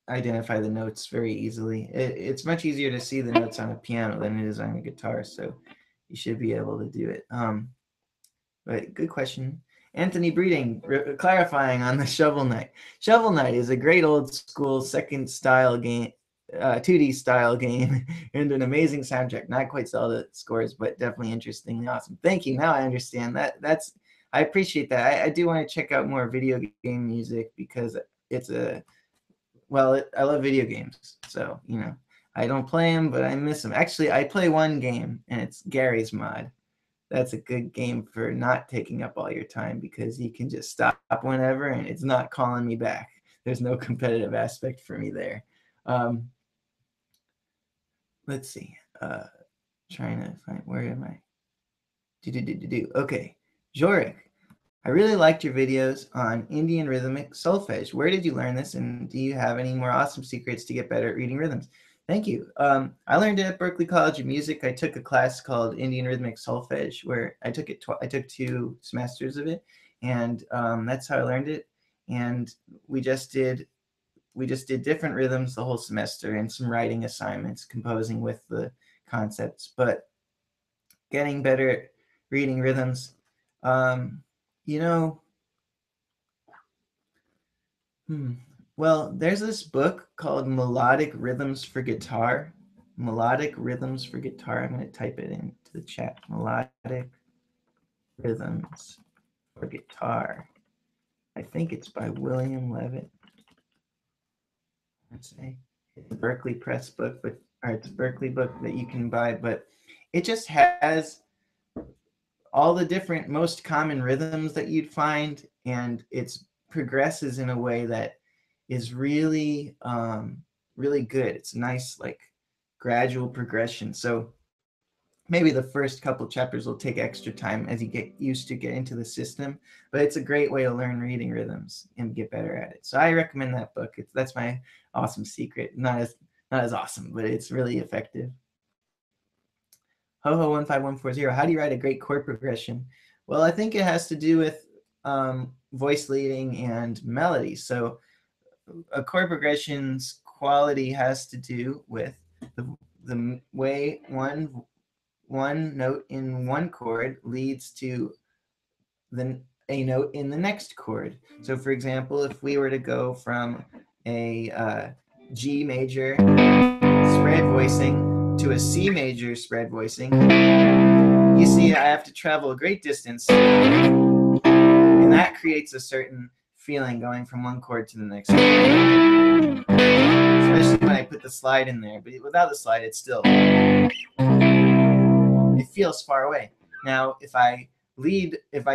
identify the notes very easily. It's much easier to see the notes on a piano than it is on a guitar, so you should be able to do it. But good question. Anthony Breeding, clarifying on the Shovel Knight. Shovel Knight is a great old school second style game, 2D style game, and an amazing soundtrack. Not quite all the scores, but definitely interestingly awesome. Thank you. Now I understand that. I appreciate that. I do want to check out more video game music because it's I love video games. So, you know, I don't play them, but I miss them. Actually, I play one game, and it's Gary's Mod. That's a good game for not taking up all your time because you can just stop whenever and it's not calling me back. There's no competitive aspect for me there. Let's see. Trying to find, where am I? Okay. Jorik, I really liked your videos on Indian rhythmic solfege. Where did you learn this? And do you have any more awesome secrets to get better at reading rhythms? Thank you. I learned it at Berklee College of Music. I took a class called Indian Rhythmic Solfege, where I took it. I took 2 semesters of it, and that's how I learned it. And we just did different rhythms the whole semester and some writing assignments, composing with the concepts. But getting better at reading rhythms, you know. Well, there's this book called Melodic Rhythms for Guitar. Melodic Rhythms for Guitar. I'm going to type it into the chat. Melodic Rhythms for Guitar. I think it's by William Levin. Let's say it's a Berklee Press book, or it's a Berklee book that you can buy, but it just has all the different most common rhythms that you'd find, and it progresses in a way that is really really good. It's a nice like gradual progression. So maybe the first couple chapters will take extra time as you get used to get into the system, but it's a great way to learn reading rhythms and get better at it. So I recommend that book. That's my awesome secret. Not as awesome, but it's really effective. Ho15140. How do you write a great chord progression? Well, I think it has to do with voice leading and melody. So a chord progression's quality has to do with the way one note in one chord leads to a note in the next chord. So for example, if we were to go from a G major spread voicing to a C major spread voicing, you see I have to travel a great distance, and that creates a certain feeling going from one chord to the next chord. Especially when I put the slide in there, but without the slide, it's still, it feels far away. Now, if I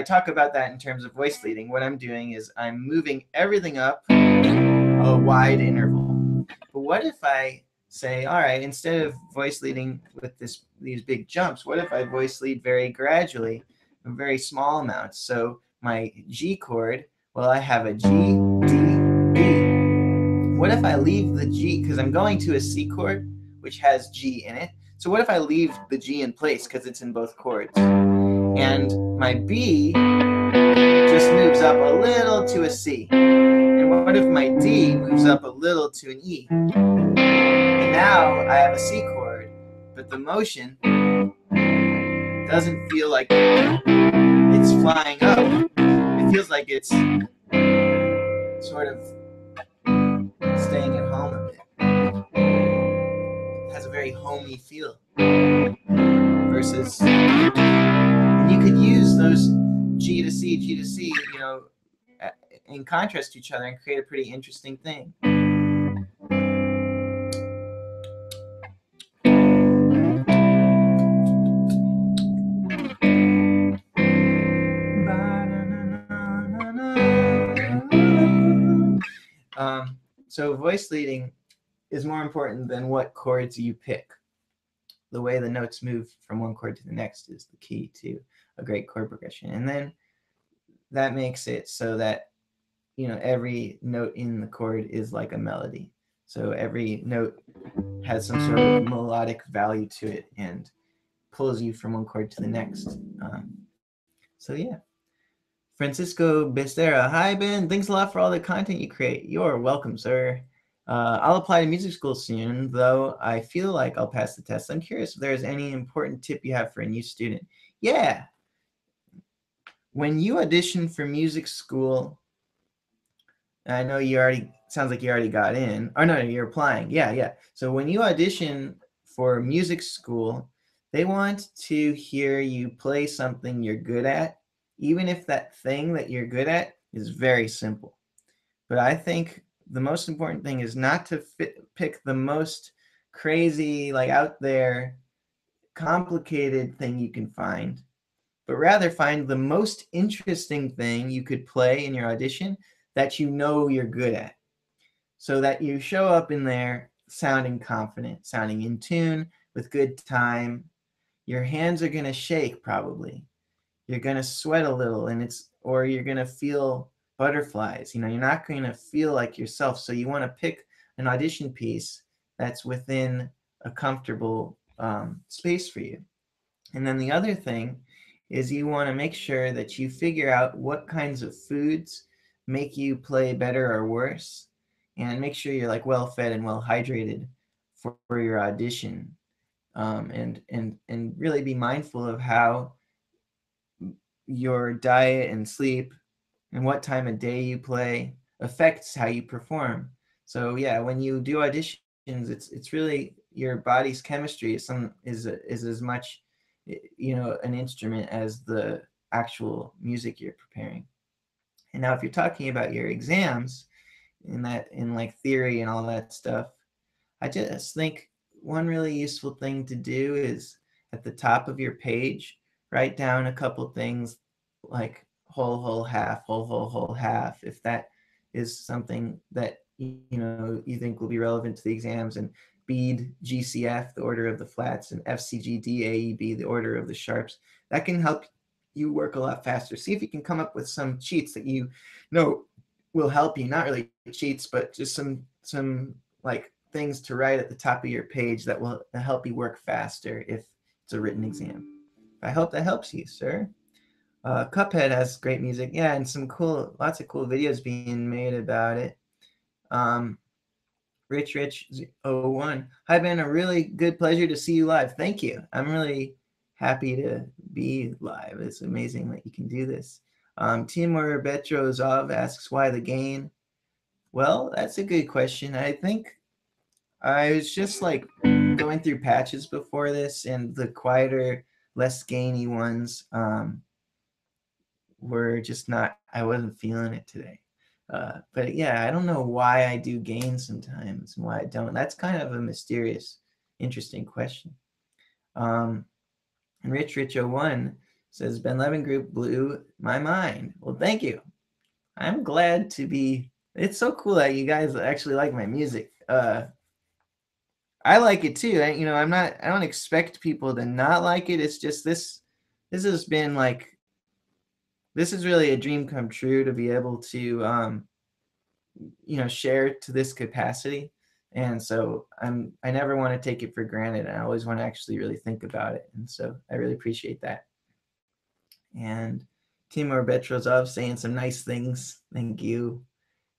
talk about that in terms of voice leading, what I'm doing is I'm moving everything up a wide interval. But what if I say, all right, instead of voice leading with these big jumps, what if I voice lead very gradually, very small amounts? So my G chord, well, I have a G, D, B. What if I leave the G, because I'm going to a C chord, which has G in it. So what if I leave the G in place, because it's in both chords? And my B just moves up a little to a C. And what if my D moves up a little to an E? And now I have a C chord, but the motion doesn't feel like it's flying up. It feels like it's sort of staying at home a bit. It has a very homey feel. Versus, and you could use those G to C, you know, in contrast to each other and create a pretty interesting thing. So voice leading is more important than what chords you pick. The way the notes move from one chord to the next is the key to a great chord progression. And then that makes it so that, you know, every note in the chord is like a melody. So every note has some sort of melodic value to it and pulls you from one chord to the next. So yeah. Francisco Becerra, hi Ben, thanks a lot for all the content you create. You're welcome, sir. I'll apply to music school soon, though I feel like I'll pass the test. I'm curious if there's any important tip you have for a new student. Yeah. When you audition for music school, I know you already, sounds like you already got in. Oh, no, you're applying. Yeah. So when you audition for music school, they want to hear you play something you're good at, even if that thing that you're good at is very simple. But I think the most important thing is not to pick the most crazy, like out there, complicated thing you can find, but rather find the most interesting thing you could play in your audition that you know you're good at, so that you show up in there sounding confident, sounding in tune, with good time. Your hands are going to shake probably. You're going to sweat a little, or you're going to feel butterflies. You know, you're not going to feel like yourself. So you want to pick an audition piece that's within a comfortable space for you. And then the other thing is you want to make sure that you figure out what kinds of foods make you play better or worse, and make sure you're like well fed and well hydrated for your audition, and really be mindful of how your diet and sleep and what time of day you play affects how you perform. So yeah, when you do auditions, it's really your body's chemistry is as much, you know, an instrument as the actual music you're preparing. And now if you're talking about your exams in like theory and all that stuff, I just think one really useful thing to do is at the top of your page, write down a couple things like whole, half, whole, half, if that is something that you know you think will be relevant to the exams, and bead, GCF, the order of the flats, and FCG, DAEB, the order of the sharps. That can help you work a lot faster. See if you can come up with some cheats that you know will help you. Not really cheats, but just some like things to write at the top of your page that will help you work faster if it's a written exam. I hope that helps you, sir. Cuphead has great music, yeah, and lots of cool videos being made about it. Rich01, hi Ben, a really good pleasure to see you live. Thank you. I'm really happy to be live. It's amazing that you can do this. Timur Betrozov asks why the gain. Well, that's a good question. I think I was just like going through patches before this, and the quieter, less gainy ones were just not, I wasn't feeling it today. But yeah, I don't know why I do gain sometimes and why I don't. That's kind of a mysterious, interesting question. And Rich01 says, Ben Levin Group blew my mind. Well, thank you. I'm glad to be, it's so cool that you guys actually like my music. I like it too. I don't expect people to not like it. It's just this has been like, this is really a dream come true to be able to share to this capacity. And so I never want to take it for granted. I always want to actually really think about it. And so I really appreciate that. And Timur Betrozov saying some nice things. Thank you.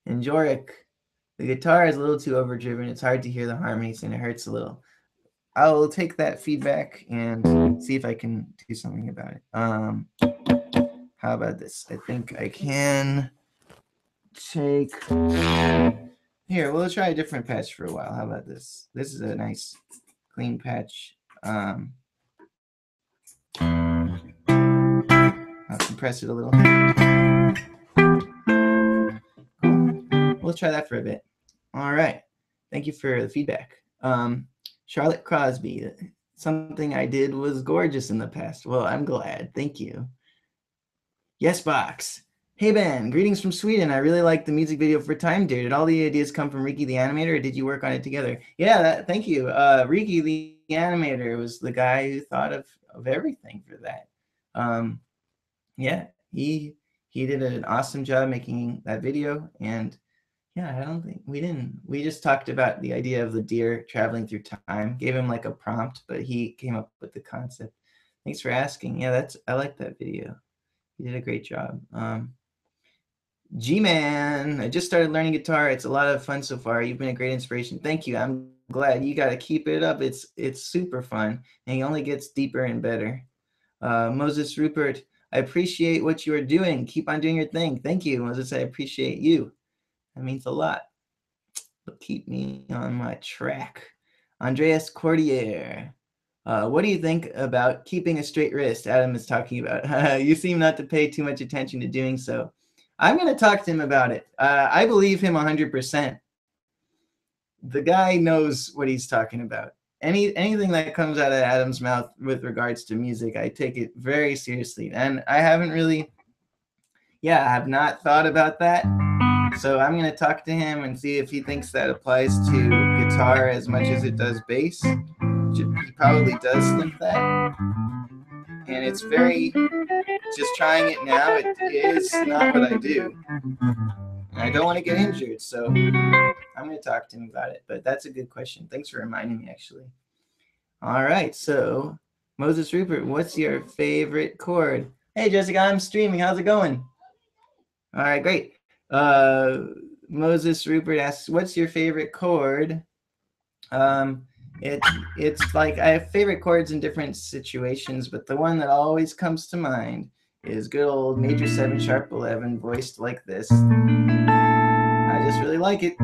And Jorik, the guitar is a little too overdriven. It's hard to hear the harmonies and it hurts a little. I'll take that feedback and see if I can do something about it. How about this? I think I can take... Here, we'll try a different patch for a while. How about this? This is a nice clean patch. I'll compress it a little. We'll try that for a bit. All right. Thank you for the feedback. Charlotte Crosby, something I did was gorgeous in the past. Well, I'm glad. Thank you. Yes, Box. Hey, Ben. Greetings from Sweden. I really like the music video for Time Dear. Did all the ideas come from Ricky the animator, or did you work on it together? Yeah, thank you. Ricky the animator was the guy who thought of everything for that. Yeah, he did an awesome job making that video. And yeah, I don't think we just talked about the idea of the deer traveling through time, gave him like a prompt, but he came up with the concept. Thanks for asking. Yeah, I like that video. He did a great job. G-Man, I just started learning guitar. It's a lot of fun so far. You've been a great inspiration. Thank you. I'm glad. You got to keep it up. It's super fun, and it only gets deeper and better. Moses Rupert, I appreciate what you are doing. Keep on doing your thing. Thank you, Moses. I appreciate you. That means a lot. But keep me on my track. Andreas Cordier, what do you think about keeping a straight wrist? Adam is talking about. You seem not to pay too much attention to doing so. I'm going to talk to him about it. I believe him 100%. The guy knows what he's talking about. Anything that comes out of Adam's mouth with regards to music, I take it very seriously. And I haven't really, I have not thought about that. So I'm going to talk to him and see if he thinks that applies to guitar as much as it does bass. He probably does think that. And it's very, just trying it now, it is not what I do. And I don't want to get injured, so I'm going to talk to him about it. But that's a good question. Thanks for reminding me, actually. All right, so Moses Rupert, what's your favorite chord? Hey, Jessica, I'm streaming. How's it going? All right, great. Moses Rupert asks, what's your favorite chord? It's like I have favorite chords in different situations, but the one that always comes to mind is good old major 7 sharp 11 voiced like this. I just really like it.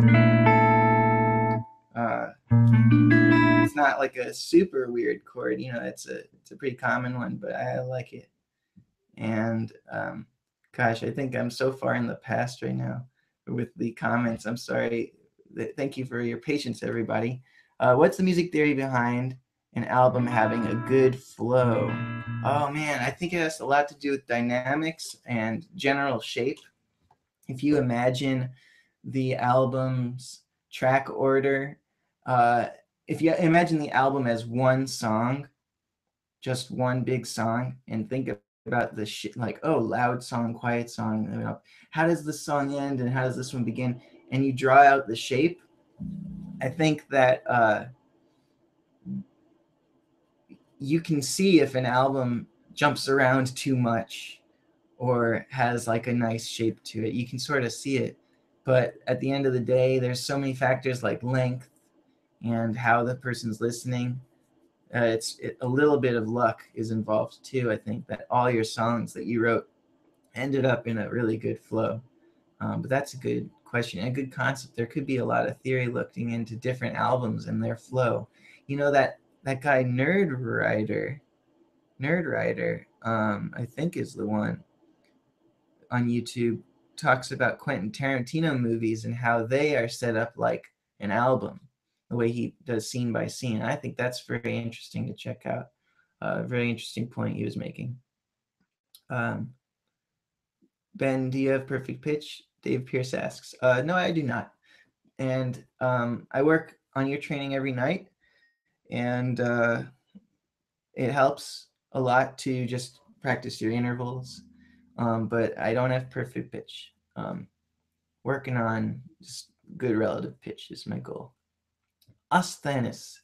It's not like a super weird chord, it's a pretty common one, but I like it. And gosh, I think I'm so far in the past right now with the comments. I'm sorry. Thank you for your patience, everybody. What's the music theory behind an album having a good flow? Oh man, I think it has a lot to do with dynamics and general shape. If you imagine the album's track order, if you imagine the album as one song, just one big song, and think about the shit, like, oh, loud song, quiet song, how does this song end and how does this one begin, and you draw out the shape, I think that you can see if an album jumps around too much or has like a nice shape to it. You can sort of see it. But at the end of the day, there's so many factors like length and how the person's listening. A little bit of luck is involved too. I think that all your songs that you wrote ended up in a really good flow. But that's a good question and a good concept. There could be a lot of theory looking into different albums and their flow. That guy Nerdwriter, I think is the one on YouTube, talks about Quentin Tarantino movies and how they are set up like an album, the way he does scene by scene. I think that's very interesting to check out. Very interesting point he was making. Ben, do you have perfect pitch? Dave Pierce asks. No, I do not. And I work on your training every night. and it helps a lot to just practice your intervals. But I don't have perfect pitch. Working on just good relative pitch is my goal. Asthenis.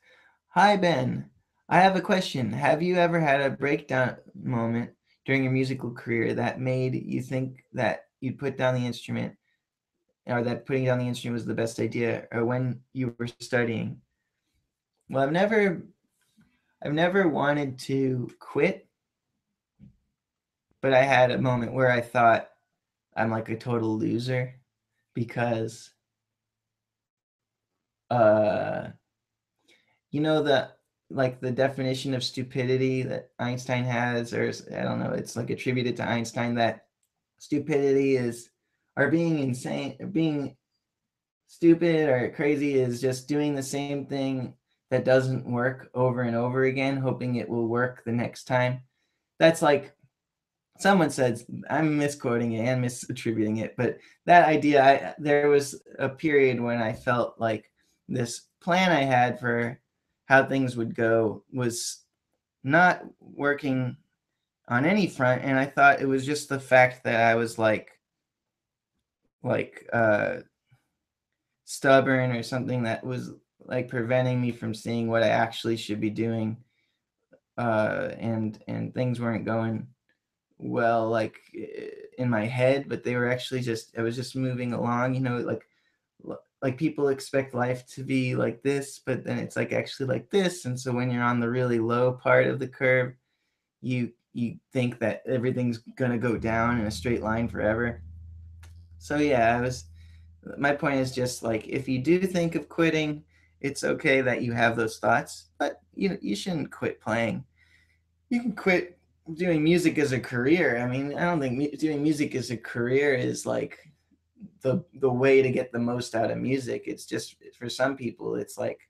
Hi, Ben. I have a question. Have you ever had a breakdown moment during your musical career that made you think that you'd put down the instrument, or that putting down the instrument was the best idea, or when you were studying? Well, I've never wanted to quit, but I had a moment where I thought I'm like a total loser because uh you know the like the definition of stupidity that Einstein has, or I don't know, it's like attributed to Einstein that stupidity is, or being insane, or being stupid or crazy is just doing the same thing that doesn't work over and over again, hoping it will work the next time. That's like someone said, I'm misquoting it and misattributing it, but that idea, there was a period when I felt like this plan I had for how things would go was not working on any front, and I thought it was just the fact that I was like stubborn or something that was like preventing me from seeing what I actually should be doing, and things weren't going well, like in my head, but they were actually just, I was just moving along, like people expect life to be like this, but then it's like actually like this. And so when you're on the really low part of the curve, you think that everything's gonna go down in a straight line forever. So yeah, I was my point is just like, if you do think of quitting, it's okay that you have those thoughts, but you shouldn't quit playing. You can quit doing music as a career. I mean, I don't think doing music as a career is like the way to get the most out of music. It's just for some people, it's like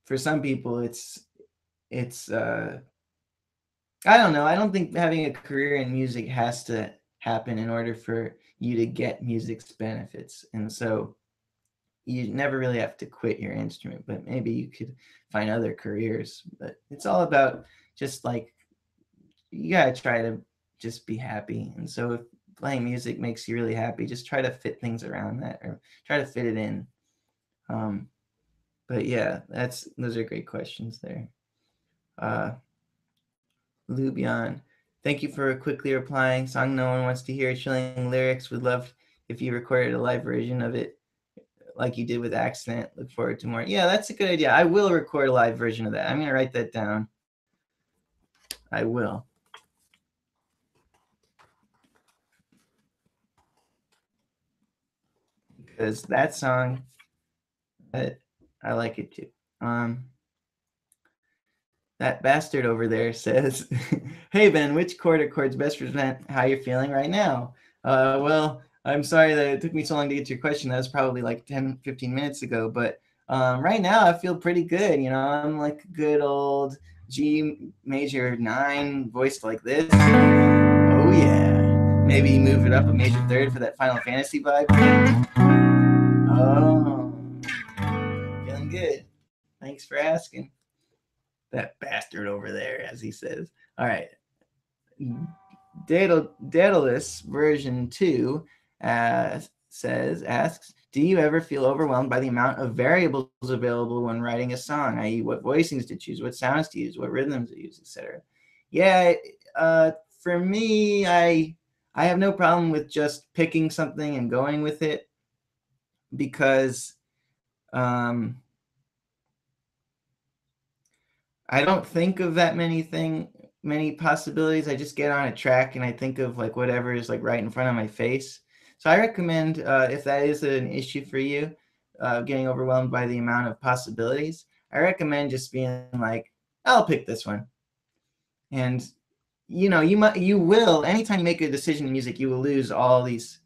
for some people it's I don't know. I don't think having a career in music has to happen in order for you to get music's benefits. And so you never really have to quit your instrument, but maybe you could find other careers. But it's all about just like, you gotta try to just be happy. And so if playing music makes you really happy, just try to fit things around that, or try to fit it in. Um, but yeah, those are great questions there. Uh, Lubian, thank you for quickly replying. Song no one wants to hear, chilling lyrics. Would love if you recorded a live version of it like you did with Accident. Look forward to more. Yeah, that's a good idea. I will record a live version of that. I'm gonna write that down. I will. Because that song, I like it too. That bastard over there says, "Hey Ben, which chord or chords best represent how you're feeling right now?" Well, I'm sorry that it took me so long to get to your question. That was probably like 10, 15 minutes ago. But right now, I feel pretty good. I'm like a good old G major 9 voiced like this. Oh yeah. Maybe move it up a major 3rd for that Final Fantasy vibe. Oh, feeling good. Thanks for asking. That bastard over there, as he says. All right. Daedalus version 2 asks, do you ever feel overwhelmed by the amount of variables available when writing a song, i.e. what voicings to choose, what sounds to use, what rhythms to use, etc.? Yeah, for me, I have no problem with just picking something and going with it, because I don't think of that many possibilities. I just get on a track and I think of like whatever is like right in front of my face. So I recommend, if that is an issue for you, getting overwhelmed by the amount of possibilities, I recommend just being like, I'll pick this one. And you will, anytime you make a decision in music, you will lose all these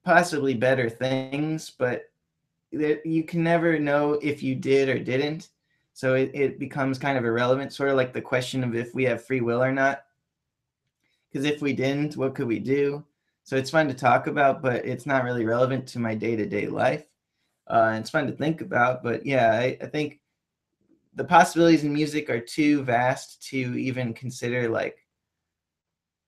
possibly better things, but you can never know if you did or didn't. So it becomes kind of irrelevant, sort of like the question of if we have free will or not. Because if we didn't, what could we do? So it's fun to talk about, but it's not really relevant to my day-to-day life. It's fun to think about, but yeah, I think the possibilities in music are too vast to even consider like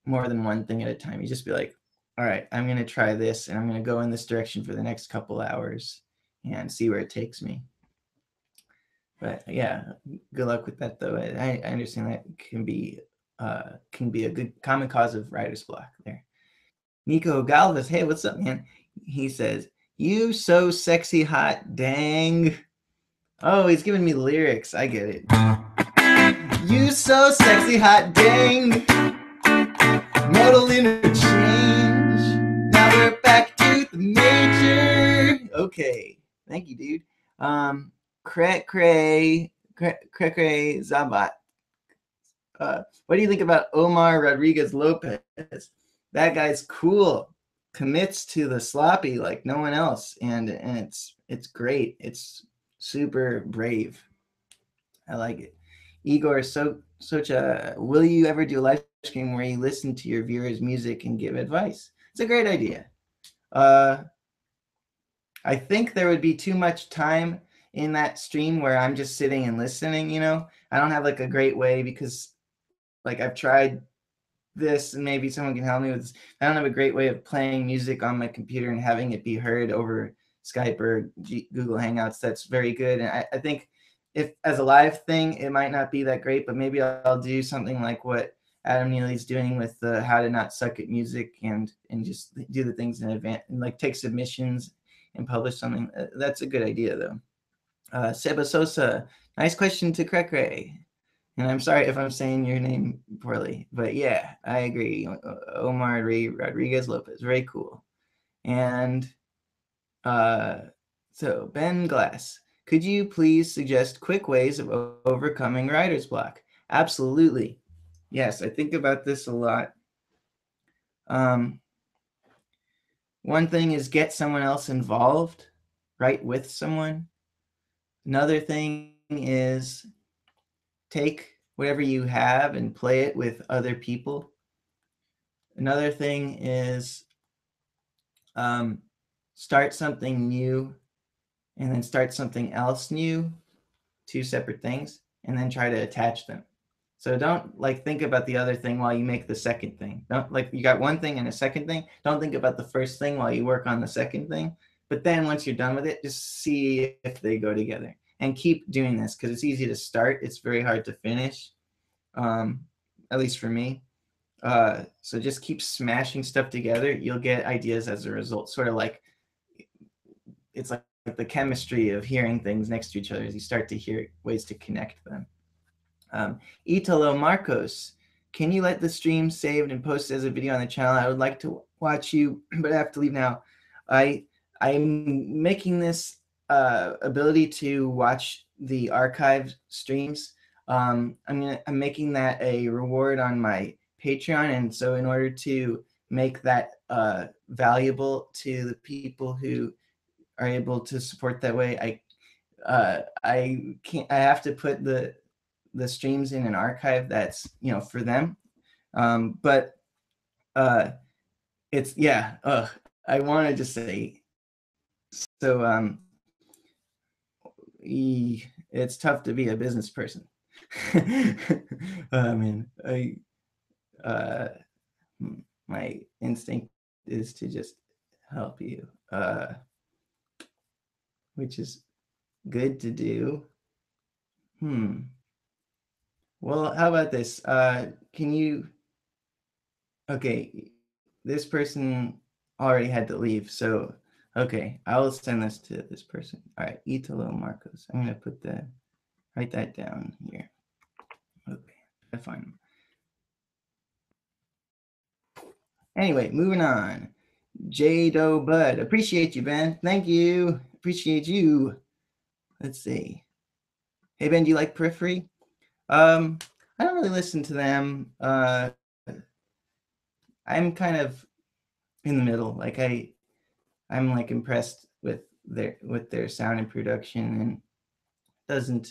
more than one thing at a time. You just be like, all right, I'm going to try this and I'm going to go in this direction for the next couple hours and see where it takes me. But yeah, good luck with that though. I understand that can be a good common cause of writer's block there. Nico Galvez, hey, what's up, man? He says, "You so sexy hot, dang." Oh, he's giving me lyrics. I get it. You so sexy hot, dang. Modal interchange. Now we're back to the major. Okay, thank you, dude. Cray Zabat. What do you think about Omar Rodriguez Lopez? That guy's cool. Commits to the sloppy like no one else, and it's great. It's super brave. I like it. Igor Socha, will you ever do a live stream where you listen to your viewers' music and give advice? It's a great idea. I think there would be too much time in that stream where I'm just sitting and listening, you know? I don't have like a great way because like I've tried this and maybe someone can help me with this. I don't have a great way of playing music on my computer and having it be heard over Skype or Google Hangouts. That's very good. And I think if as a live thing, it might not be that great, but maybe I'll do something like what Adam Neely's doing with How to Not Suck at Music and just do the things in advance and like take submissions and publish something. That's a good idea though. Seba Sosa, nice question to Krekre. And I'm sorry if I'm saying your name poorly, but yeah, I agree. Omar Rodriguez Lopez, very cool. And so Ben Glass, could you please suggest quick ways of overcoming writer's block? Absolutely. Yes, I think about this a lot. One thing is get someone else involved, write with someone. Another thing is take whatever you have and play it with other people. Another thing is start something new and then start something else new, two separate things, and then try to attach them. So don't like think about the other thing while you make the second thing. Don't like you got one thing and a second thing. Don't think about the first thing while you work on the second thing. But then once you're done with it, just see if they go together and keep doing this because it's easy to start. It's very hard to finish, at least for me. So just keep smashing stuff together. You'll get ideas as a result. Sort of like it's like the chemistry of hearing things next to each other as you start to hear ways to connect them. Italo Marcos, can you let the stream saved and posted as a video on the channel? I would like to watch you, but I have to leave now. I'm making this ability to watch the archived streams. I'm making that a reward on my Patreon, and so in order to make that valuable to the people who are able to support that way, I have to put the streams in an archive that's for them. But it's I want to just say so. It's tough to be a business person. I mean, my instinct is to just help you, which is good to do. Well, how about this? Can you? Okay, this person already had to leave, so okay, I will send this to this person. All right, Italo Marcos. I'm gonna write that down here. Okay, I find him. Anyway, moving on. J-Do Bud. Appreciate you, Ben. Thank you. Appreciate you. Let's see. Hey, Ben, do you like Periphery? I don't really listen to them. I'm kind of in the middle. Like I'm like impressed with their sound and production, and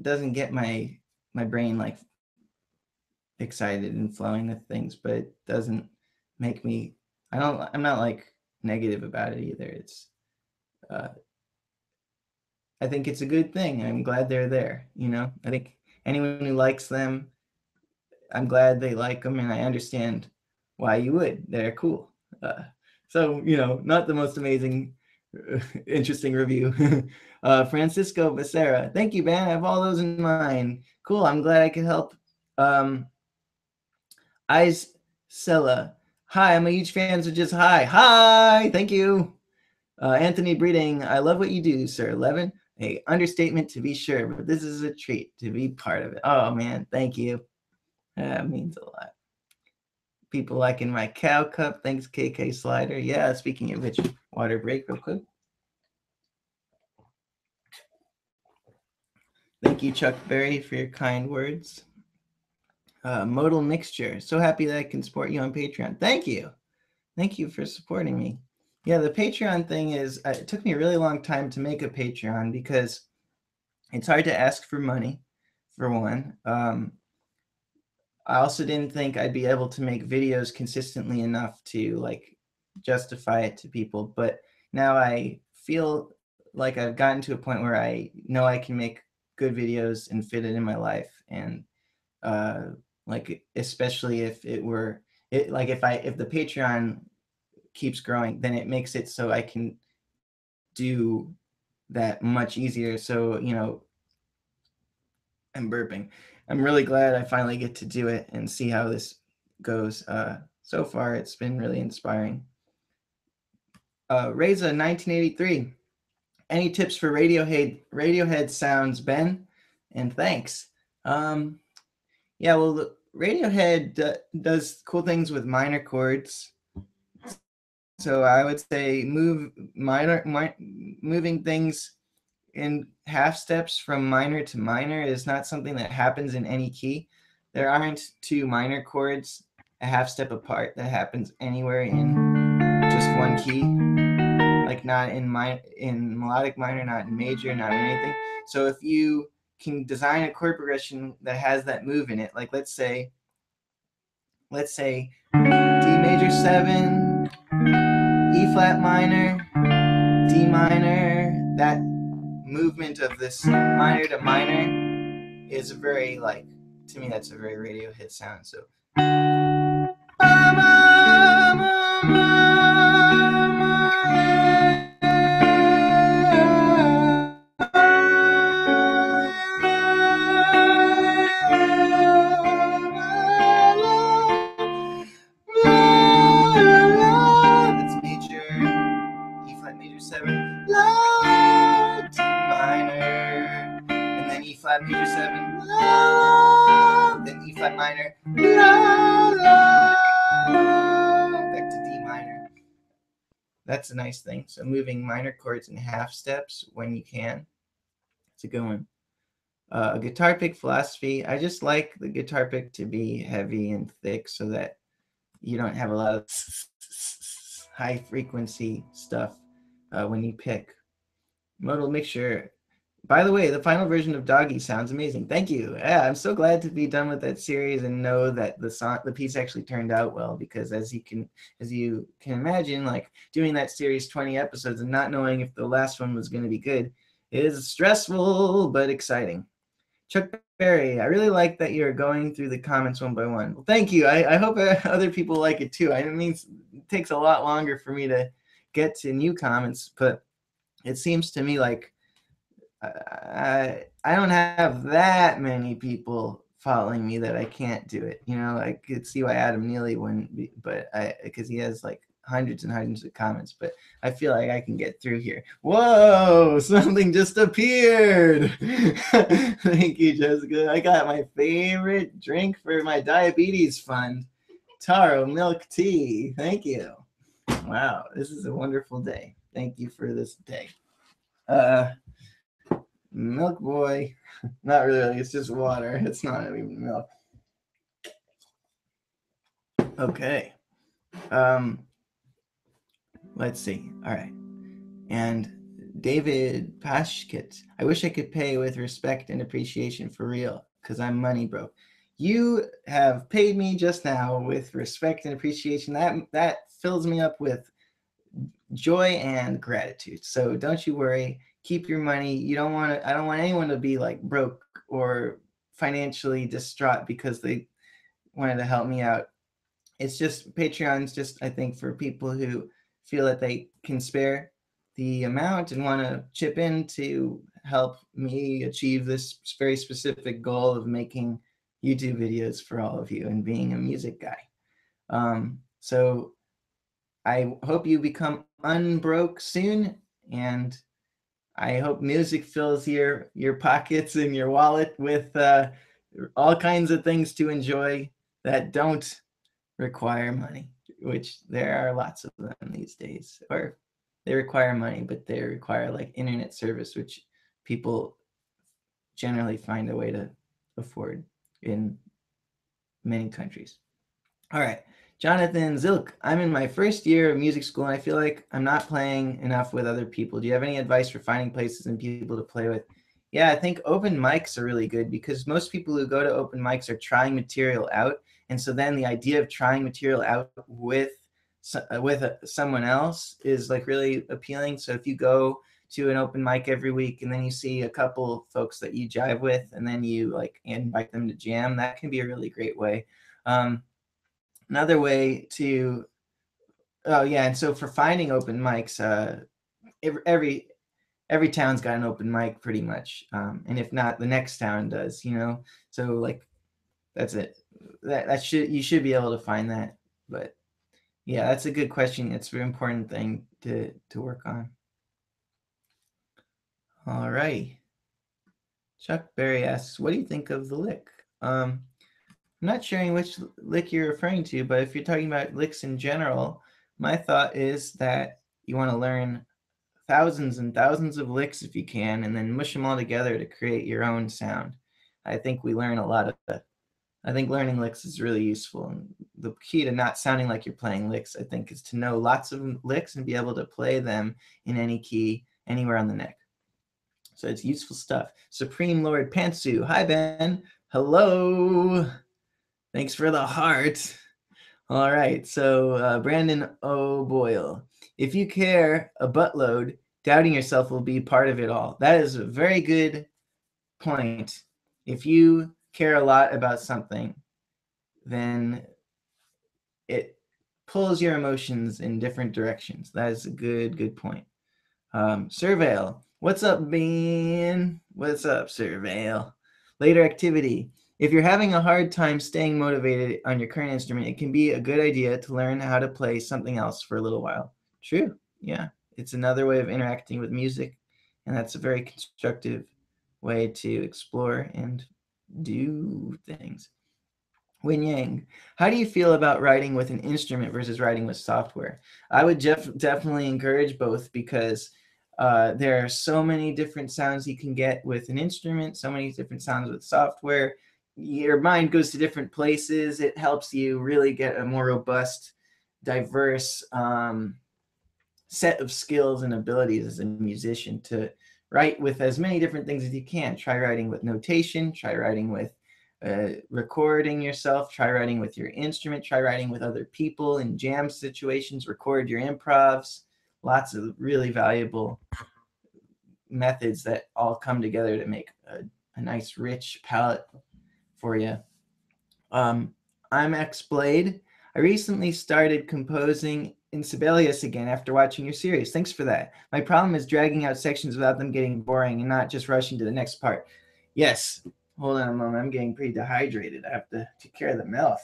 doesn't get my brain like excited and flowing with things, but it doesn't make me. I'm not like negative about it either. It's I think it's a good thing. I'm glad they're there. I think anyone who likes them, I'm glad they like them, and I understand why you would. They're cool. So, not the most amazing, interesting review. Francisco Becerra, thank you, man. I have all those in mind. Cool. I'm glad I could help. Eyes Sella, hi. I'm a huge fan. So just hi. Thank you. Anthony Breeding, I love what you do, Sir Levin. Hey, understatement to be sure, but this is a treat to be part of it. Oh man, thank you. That means a lot. People liking my cow cup. Thanks, KK Slider. Yeah, speaking of which, water break real quick. Thank you, Chuck Berry, for your kind words. Modal Mixture. So happy that I can support you on Patreon. Thank you. Thank you for supporting me. Yeah, the Patreon thing is, it took me a really long time to make a Patreon because it's hard to ask for money, for one. I also didn't think I'd be able to make videos consistently enough to like justify it to people. But now I feel like I've gotten to a point where I know I can make good videos and fit it in my life. And like, especially if if the Patreon keeps growing, then it makes it so I can do that much easier. So, I'm burping. I'm really glad I finally get to do it and see how this goes. So far, it's been really inspiring. Reza 1983. Any tips for Radiohead sounds, Ben? And thanks. Yeah, well, Radiohead does cool things with minor chords. So I would say moving things in half steps from minor to minor is not something that happens in any key. There aren't two minor chords a half step apart that happens anywhere in just one key. Like not in melodic minor, not in major, not in anything. So if you can design a chord progression that has that move in it, like let's say D major 7, E flat minor, D minor, that movement of this minor to minor is very, like, to me that's a very Radiohead sound. So that's major, E flat major 7, La, D minor, and then E flat major 7, La, then E flat minor, La, La, back to D minor. That's a nice thing. So moving minor chords in half steps when you can. It's a good one. A guitar pick philosophy. I just like the guitar pick to be heavy and thick so that you don't have a lot of high frequency stuff when you pick. Modal mixture. By the way, the final version of Doggy sounds amazing. Thank you. Yeah, I'm so glad to be done with that series and know that the piece actually turned out well, because as you can imagine, like doing that series 20 episodes and not knowing if the last one was going to be good is stressful but exciting. Chuck Berry, I really like that you're going through the comments one by one. Well, thank you. I hope other people like it too. I mean, it takes a lot longer for me to get to new comments, but it seems to me like I don't have that many people following me that I can't do it. I could see why Adam Neely wouldn't be, because he has like hundreds and hundreds of comments, but I feel like I can get through here. Whoa, something just appeared. Thank you, Jessica. I got my favorite drink for my diabetes fund, taro milk tea. Thank you. Wow, this is a wonderful day. Thank you for this day. Milk boy. Not really, it's just water. It's not even milk. Okay. Let's see. All right. And David Pashkit. I wish I could pay with respect and appreciation for real, because I'm money broke. You have paid me just now with respect and appreciation. That fills me up with joy and gratitude. So don't you worry. keep your money. You don't want to. I don't want anyone to be like broke or financially distraught because they wanted to help me out. It's just Patreon's just, I think, for people who feel that they can spare the amount and want to chip in to help me achieve this very specific goal of making YouTube videos for all of you and being a music guy. So I hope you become unbroke soon, and I hope music fills your pockets and your wallet with all kinds of things to enjoy that don't require money, which there are lots of them these days. Or they require money, but they require like internet service, which people generally find a way to afford in many countries. All right. Jonathan Zilk, I'm in my first year of music school and I feel like I'm not playing enough with other people. Do you have any advice for finding places and people to play with? Yeah, I think open mics are really good because most people who go to open mics are trying material out. And so then the idea of trying material out with someone else is like really appealing. So if you go to an open mic every week and then you see a couple folks that you jive with and then you like invite them to jam, that can be a really great way. Another way to, oh yeah, and so for finding open mics, every town's got an open mic pretty much, and if not, the next town does, you know. So like that's it. That should, you should be able to find that. But yeah, that's a good question. It's a very important thing to work on. All right. Chuck Berry asks, "What do you think of the lick?" I'm not sharing which lick you're referring to, but if you're talking about licks in general, my thought is that you want to learn thousands and thousands of licks if you can, and then mush them all together to create your own sound. I think we learn a lot of that. I think learning licks is really useful. And the key to not sounding like you're playing licks, I think, is to know lots of licks and be able to play them in any key, anywhere on the neck. So it's useful stuff. Supreme Lord Pantsu. Hi, Ben. Hello. Thanks for the heart. All right. So Brandon O'Boyle. If you care a buttload, doubting yourself will be part of it all. That is a very good point. If you care a lot about something, then it pulls your emotions in different directions. That is a good point. Surveil. What's up, Bean? What's up, Surveil? Later activity. If you're having a hard time staying motivated on your current instrument, it can be a good idea to learn how to play something else for a little while. True. Yeah. It's another way of interacting with music, and that's a very constructive way to explore and do things. Win Yang, how do you feel about writing with an instrument versus writing with software? I would definitely encourage both because there are so many different sounds you can get with an instrument, so many different sounds with software. Your mind goes to different places. It helps you really get a more robust, diverse set of skills and abilities as a musician to write with as many different things as you can. Try writing with notation, try writing with recording yourself, try writing with your instrument, try writing with other people in jam situations, record your improvs. Lots of really valuable methods that all come together to make a nice rich palette for you. I'm Xblade. I recently started composing in Sibelius again after watching your series. Thanks for that. My problem is dragging out sections without them getting boring and not just rushing to the next part. Yes. Hold on a moment. I'm getting pretty dehydrated. I have to take care of the mouth.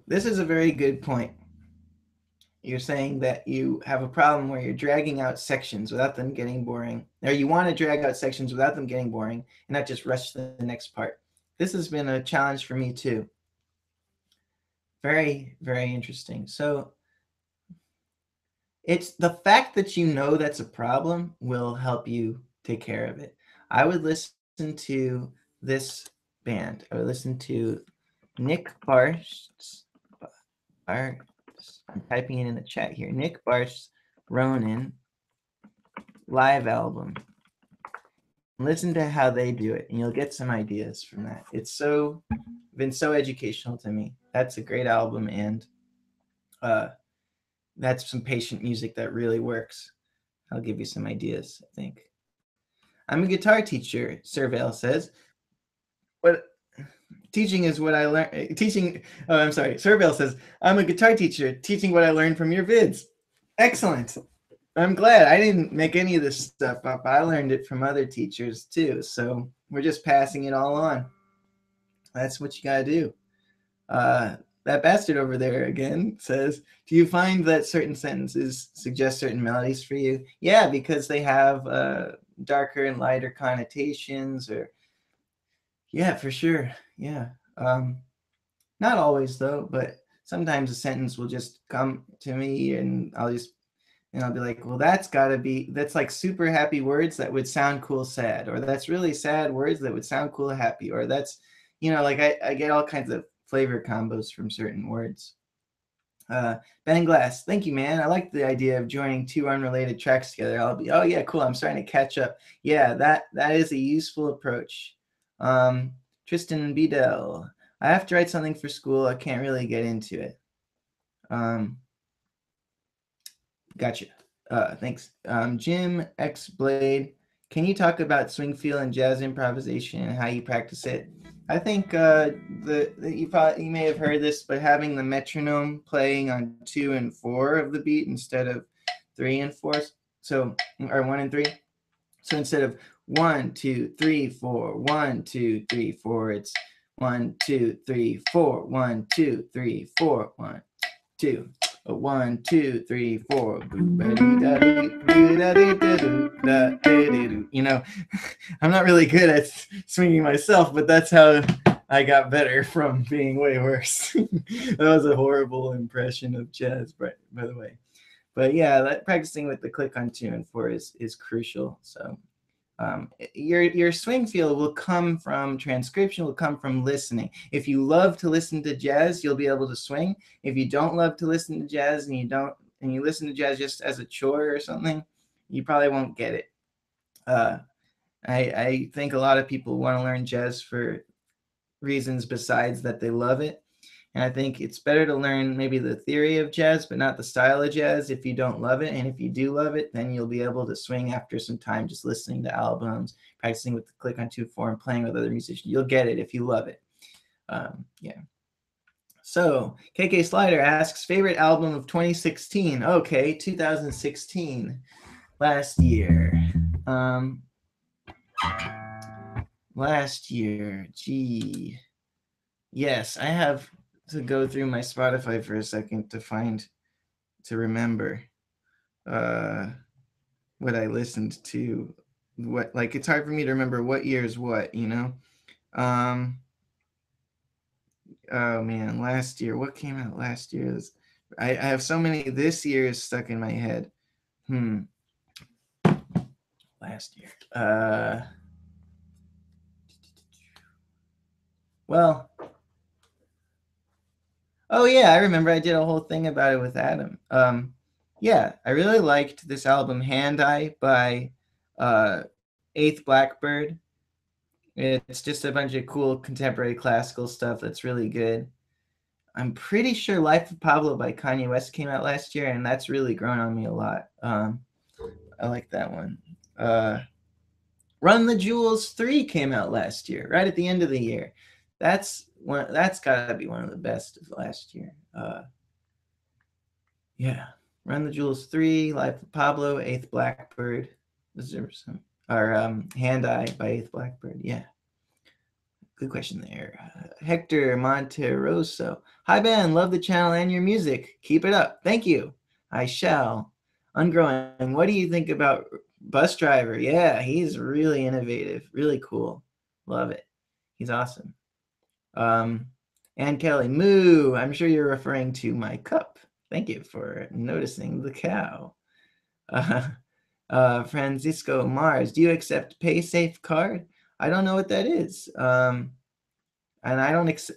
This is a very good point. You're saying that you have a problem where you're dragging out sections without them getting boring, or you want to drag out sections without them getting boring and not just rush to the next part. This has been a challenge for me too. Very, very interesting. So it's the fact that you know that's a problem will help you take care of it. I would listen to this band. I would listen to Nick Barst's, I'm typing it in the chat here. Nick Barst's Ronin live album. Listen to how they do it, and you'll get some ideas from that. It's been so educational to me. That's a great album, and Uh, that's some patient music that really works. I'll give you some ideas, I think. I'm a guitar teacher, Surveil says. What teaching is what I learned. Teaching, oh, I'm sorry. Surveil says, I'm a guitar teacher, teaching what I learned from your vids. Excellent. I'm glad I didn't make any of this stuff up. I learned it from other teachers too. So we're just passing it all on. That's what you got to do. That bastard over there again says, do you find that certain sentences suggest certain melodies for you? Yeah, because they have darker and lighter connotations, or yeah, for sure. Yeah. Not always though, but sometimes a sentence will just come to me and I'll be like, well, that's like super happy words that would sound cool sad, or that's really sad words that would sound cool happy, or that's, like I get all kinds of flavor combos from certain words. Ben Glass, thank you, man. I like the idea of joining two unrelated tracks together. I'll be, oh yeah, cool. I'm starting to catch up. Yeah, that is a useful approach. Tristan Bedell, I have to write something for school. I can't really get into it. Gotcha. Thanks. Jim X Blade, can you talk about swing feel and jazz improvisation and how you practice it? I think you may have heard this, but having the metronome playing on 2 and 4 of the beat instead of 3 and 4, so or 1 and 3. So instead of 1, 2, 3, 4, 1, 2, 3, 4, it's 1, 2, 3, 4, 1, 2, 3, 4, 1, 2. 1, 2, 3, 4. I'm not really good at swinging myself, but that's how I got better from being way worse. That was a horrible impression of jazz, by the way. But yeah, practicing with the click on 2 and 4 is crucial. So your swing feel will come from transcription, will come from listening. If you love to listen to jazz, you'll be able to swing. If you don't love to listen to jazz and you listen to jazz just as a chore or something, you probably won't get it. I think a lot of people want to learn jazz for reasons besides that they love it. And I think it's better to learn maybe the theory of jazz, but not the style of jazz if you don't love it. And if you do love it, then you'll be able to swing after some time just listening to albums, practicing with the click on 2/4 and playing with other musicians. You'll get it if you love it. Yeah. So KK Slider asks, favorite album of 2016? Okay, 2016, last year. Last year, gee. Yes, I have to go through my Spotify for a second to remember what I listened to. It's hard for me to remember what year is what, oh man, last year. What came out last year? I have so many. This year is stuck in my head. Last year. Well, oh yeah, I remember I did a whole thing about it with Adam. Yeah, I really liked this album Hand Eye by Eighth Blackbird. It's just a bunch of cool contemporary classical stuff that's really good. I'm pretty sure Life of Pablo by Kanye West came out last year, and that's really grown on me a lot. I like that one. Run the Jewels 3 came out last year, right at the end of the year. That's gotta be one of the best of last year. Yeah. Run the Jewels 3, Life of Pablo, Eighth Blackbird. Hand Eye by Eighth Blackbird. Yeah. Good question there. Hector Monteroso. Hi, Ben. Love the channel and your music. Keep it up. Thank you. I shall. Ungrowing. What do you think about Bus Driver? Yeah, he's really innovative. Really cool. Love it. He's awesome. Ann Kelly. Moo. I'm sure you're referring to my cup. Thank you for noticing the cow. Francisco Mars. Do you accept PaySafe card? I don't know what that is. And I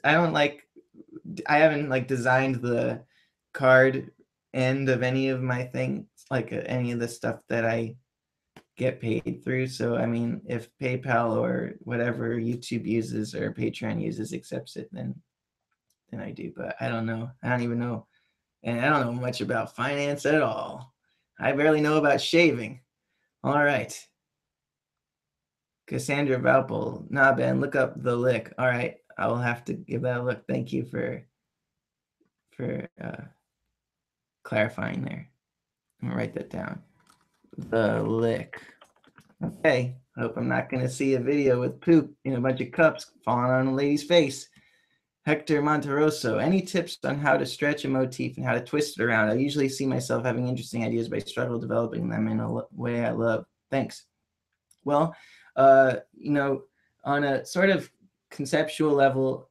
haven't like designed the card end of any of my things, like any of the stuff that I get paid through. So, I mean, if PayPal or whatever YouTube uses or Patreon uses accepts it, then I do. But I don't know. I don't even know And I don't know much about finance at all. I barely know about shaving. All right. Cassandra Valpel. Nah, Ben, look up The Lick. All right. I will have to give that a look. Thank you for clarifying there. I'm gonna write that down. The Lick. Okay. Hope I'm not gonna see a video with poop in a bunch of cups falling on a lady's face. Hector Monteroso, any tips on how to stretch a motif and how to twist it around? I usually see myself having interesting ideas, but I struggle developing them in a way I love. Thanks. Well, you know, on a sort of conceptual level,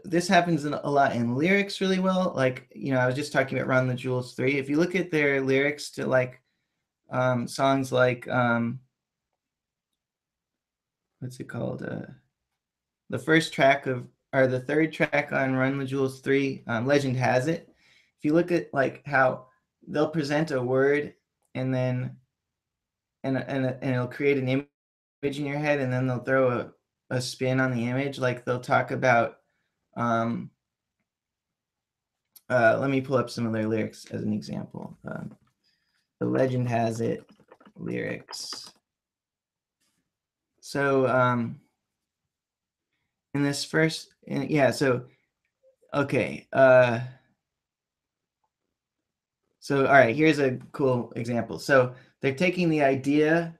this happens a lot in lyrics really well. Like, you know, I was just talking about Run the Jewels 3. If you look at their lyrics to like songs like, what's it called? The first track of, or the third track on Run the Jewels 3, Legend Has It. If you look at like how they'll present a word and then, and it'll create an image in your head, and then they'll throw a spin on the image. Like they'll talk about, let me pull up some of their lyrics as an example. The Legend Has It lyrics. So in this first, yeah, so okay. So all right, here's a cool example. So they're taking the idea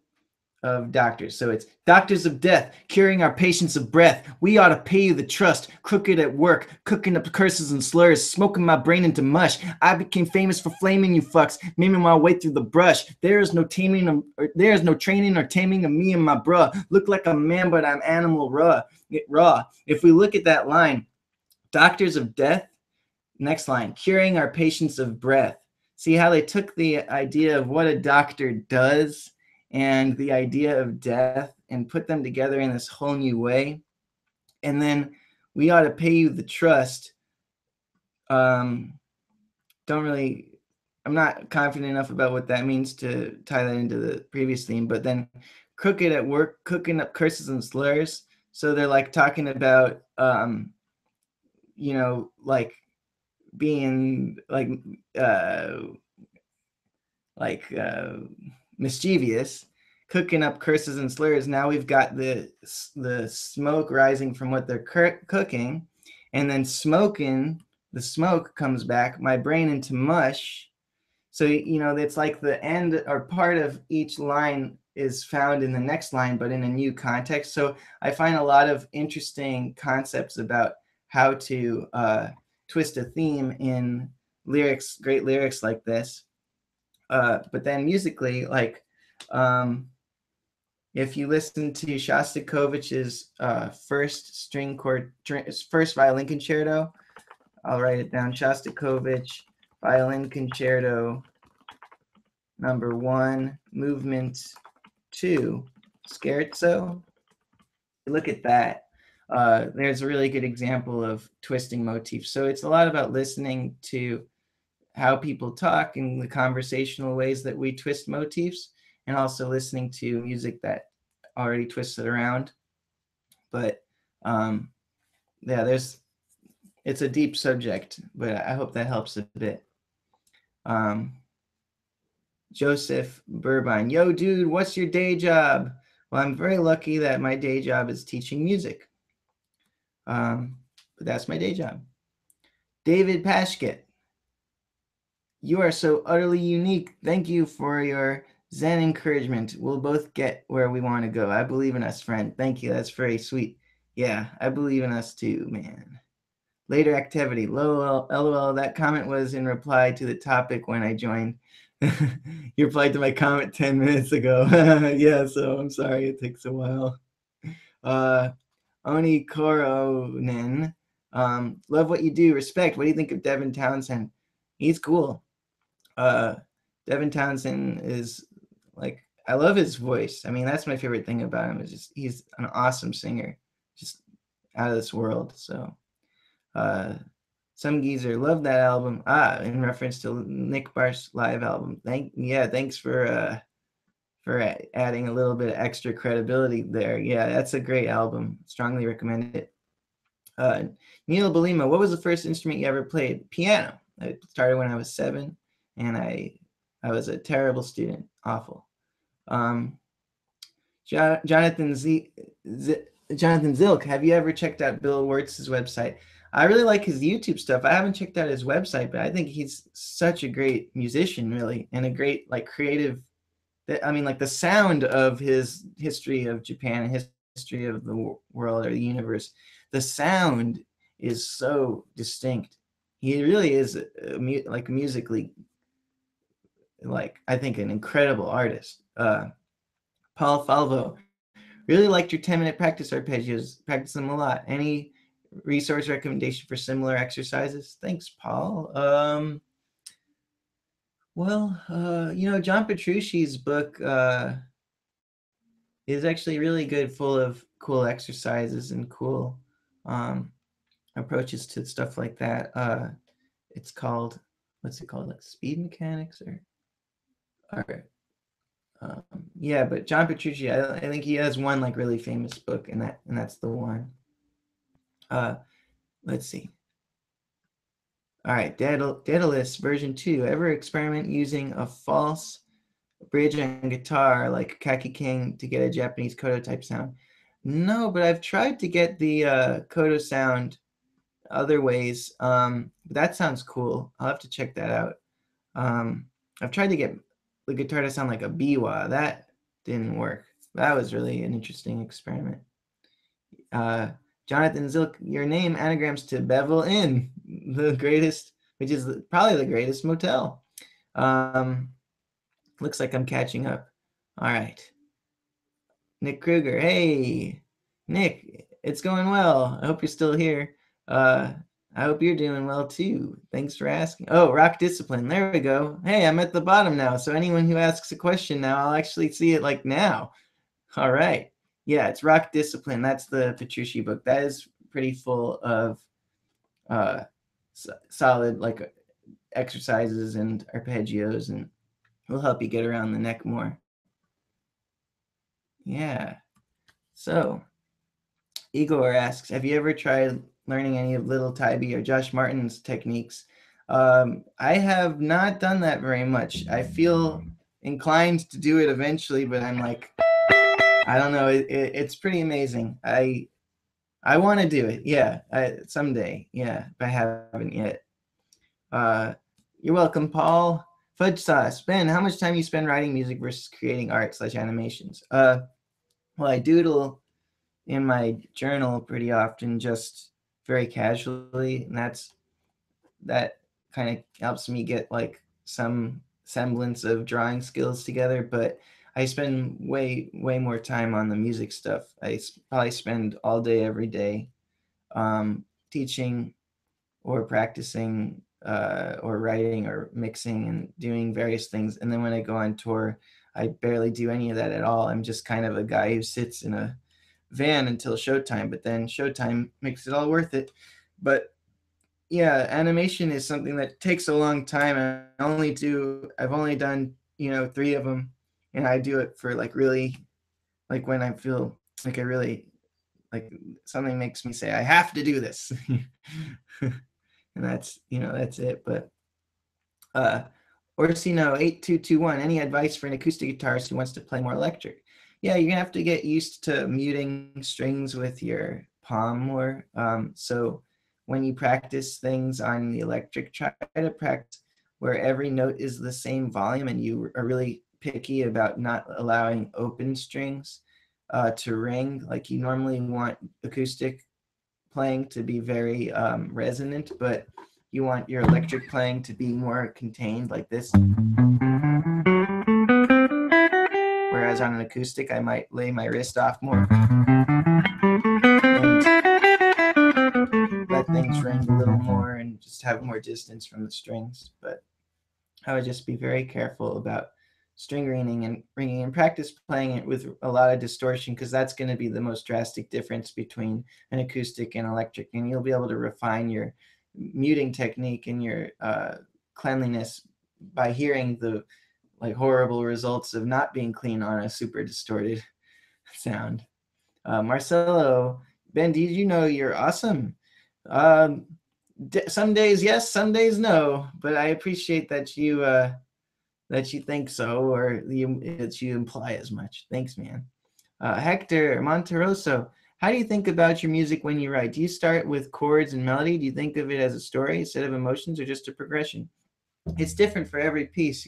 of doctors. So it's doctors of death, curing our patients of breath. We ought to pay you the trust. Crooked at work, cooking up curses and slurs, smoking my brain into mush. I became famous for flaming you fucks, maiming my way through the brush. There is no training or taming of me and my bruh. Look like a man, but I'm animal raw. If we look at that line, doctors of death, next line, curing our patients of breath. See how they took the idea of what a doctor does and the idea of death and put them together in this whole new way. And then we ought to pay you the trust. I'm not confident enough about what that means to tie that into the previous theme, but then crooked at work, cooking up curses and slurs. So they're like talking about, you know, like being like mischievous, cooking up curses and slurs. Now we've got the smoke rising from what they're cooking, and then the smoke comes back, my brain into mush. So, you know, it's like the end or part of each line is found in the next line, but in a new context. So I find a lot of interesting concepts about how to twist a theme in lyrics, great lyrics like this. But then musically, like if you listen to Shostakovich's first violin concerto, I'll write it down. Shostakovich Violin Concerto number 1, movement 2, scherzo. Look at that. There's a really good example of twisting motifs. So it's a lot about listening to how people talk and the conversational ways that we twist motifs, and also listening to music that already twists it around. But yeah, it's a deep subject, but I hope that helps a bit. Joseph Burbine, yo dude, what's your day job? Well, I'm very lucky that my day job is teaching music. But that's my day job. David Pashkett, you are so utterly unique. Thank you for your Zen encouragement. We'll both get where we want to go. I believe in us, friend. Thank you. That's very sweet. Yeah, I believe in us too, man. Later activity. LOL. That comment was in reply to the topic when I joined. You replied to my comment 10 minutes ago. Yeah, so I'm sorry it takes a while. Oni Koronen. Love what you do. Respect. What do you think of Devin Townsend? He's cool. Devin Townsend is like, I love his voice. I mean, that's my favorite thing about him, is just he's an awesome singer, just out of this world. So some geezer, love that album. In reference to Nick Bar's live album. Thanks for adding a little bit of extra credibility there. Yeah, that's a great album. Strongly recommend it. Uh, Neil Belima, what was the first instrument you ever played? Piano. I started when I was 7, and I was a terrible student, awful. Um, Jonathan Z, Jonathan Zilk, have you ever checked out Bill Wirtz's website? I really like his YouTube stuff. I haven't checked out his website, but I think he's such a great musician, really, and a great like creative. I mean, like the sound of his history of Japan and history of the world or the universe, the sound is so distinct. He really is like musically, like I think an incredible artist. Paul Falvo, really liked your 10-minute practice arpeggios. Practice them a lot. Any resource recommendation for similar exercises? Thanks, Paul. John Petrucci's book is actually really good, full of cool exercises and cool um, approaches to stuff like that. It's called, what's it called? Like Speed Mechanics or um, yeah, but John Petrucci, I think he has one like really famous book, and that's the one. Uh, let's see. All right, Daedalus version 2. Ever experiment using a false bridge on guitar like Kaki King to get a Japanese koto type sound? No, but I've tried to get the koto sound other ways. That sounds cool. I'll have to check that out. Um, I've tried to get the guitar to sound like a biwa. That didn't work. That was really an interesting experiment. Uh, Jonathan Zilk, your name anagrams to Bevel Inn, the greatest, which is probably the greatest motel. Um, Looks like I'm catching up. All right. Nick Kruger, hey, Nick, it's going well. I hope you're still here. Uh, I hope you're doing well too. Thanks for asking. Oh, rock discipline. There we go. Hey, I'm at the bottom now. So anyone who asks a question now, I'll actually see it like now. All right. Yeah, it's rock discipline. That's the Petrucci book. That is pretty full of uh, solid like exercises and arpeggios, and will help you get around the neck more. Yeah. So Igor asks, have you ever tried learning any of Little Tybee or Josh Martin's techniques? I have not done that very much. I feel inclined to do it eventually, but I'm like, I don't know. It's pretty amazing. I want to do it. Yeah, someday. Yeah, but I haven't yet. Uh, you're welcome, Paul. Fudge sauce. Ben, how much time you spend writing music versus creating art/animations? Well, I doodle in my journal pretty often, just very casually, and that kind of helps me get like some semblance of drawing skills together. But I spend way more time on the music stuff. I probably spend all day every day teaching or practicing or writing or mixing and doing various things. And then when I go on tour, I barely do any of that at all. I'm just kind of a guy who sits in a van until showtime, but then showtime makes it all worth it. But yeah, animation is something that takes a long time. I've only done, 3 of them, and I do it for like really, like when I feel like I really, like something makes me say, I have to do this. And that's it. But uh, Orsino 8221, any advice for an acoustic guitarist who wants to play more electric? Yeah, you're gonna have to get used to muting strings with your palm more. So when you practice things on the electric, try to practice where every note is the same volume, and you are really picky about not allowing open strings to ring. Like you normally want acoustic playing to be very resonant, but you want your electric playing to be more contained like this. Whereas on an acoustic, I might lay my wrist off more and let things ring a little more and just have more distance from the strings. But I would just be very careful about string ringing and practice playing it with a lot of distortion, because that's going to be the most drastic difference between an acoustic and electric, and you'll be able to refine your muting technique and your cleanliness by hearing the like horrible results of not being clean on a super distorted sound. Marcelo, Ben, did you know you're awesome? Um, some days yes, some days no, but I appreciate that you think so, or that you imply as much. Thanks, man. Hector Monteroso, how do you think about your music when you write? Do you start with chords and melody? Do you think of it as a story instead of emotions, or just a progression? It's different for every piece.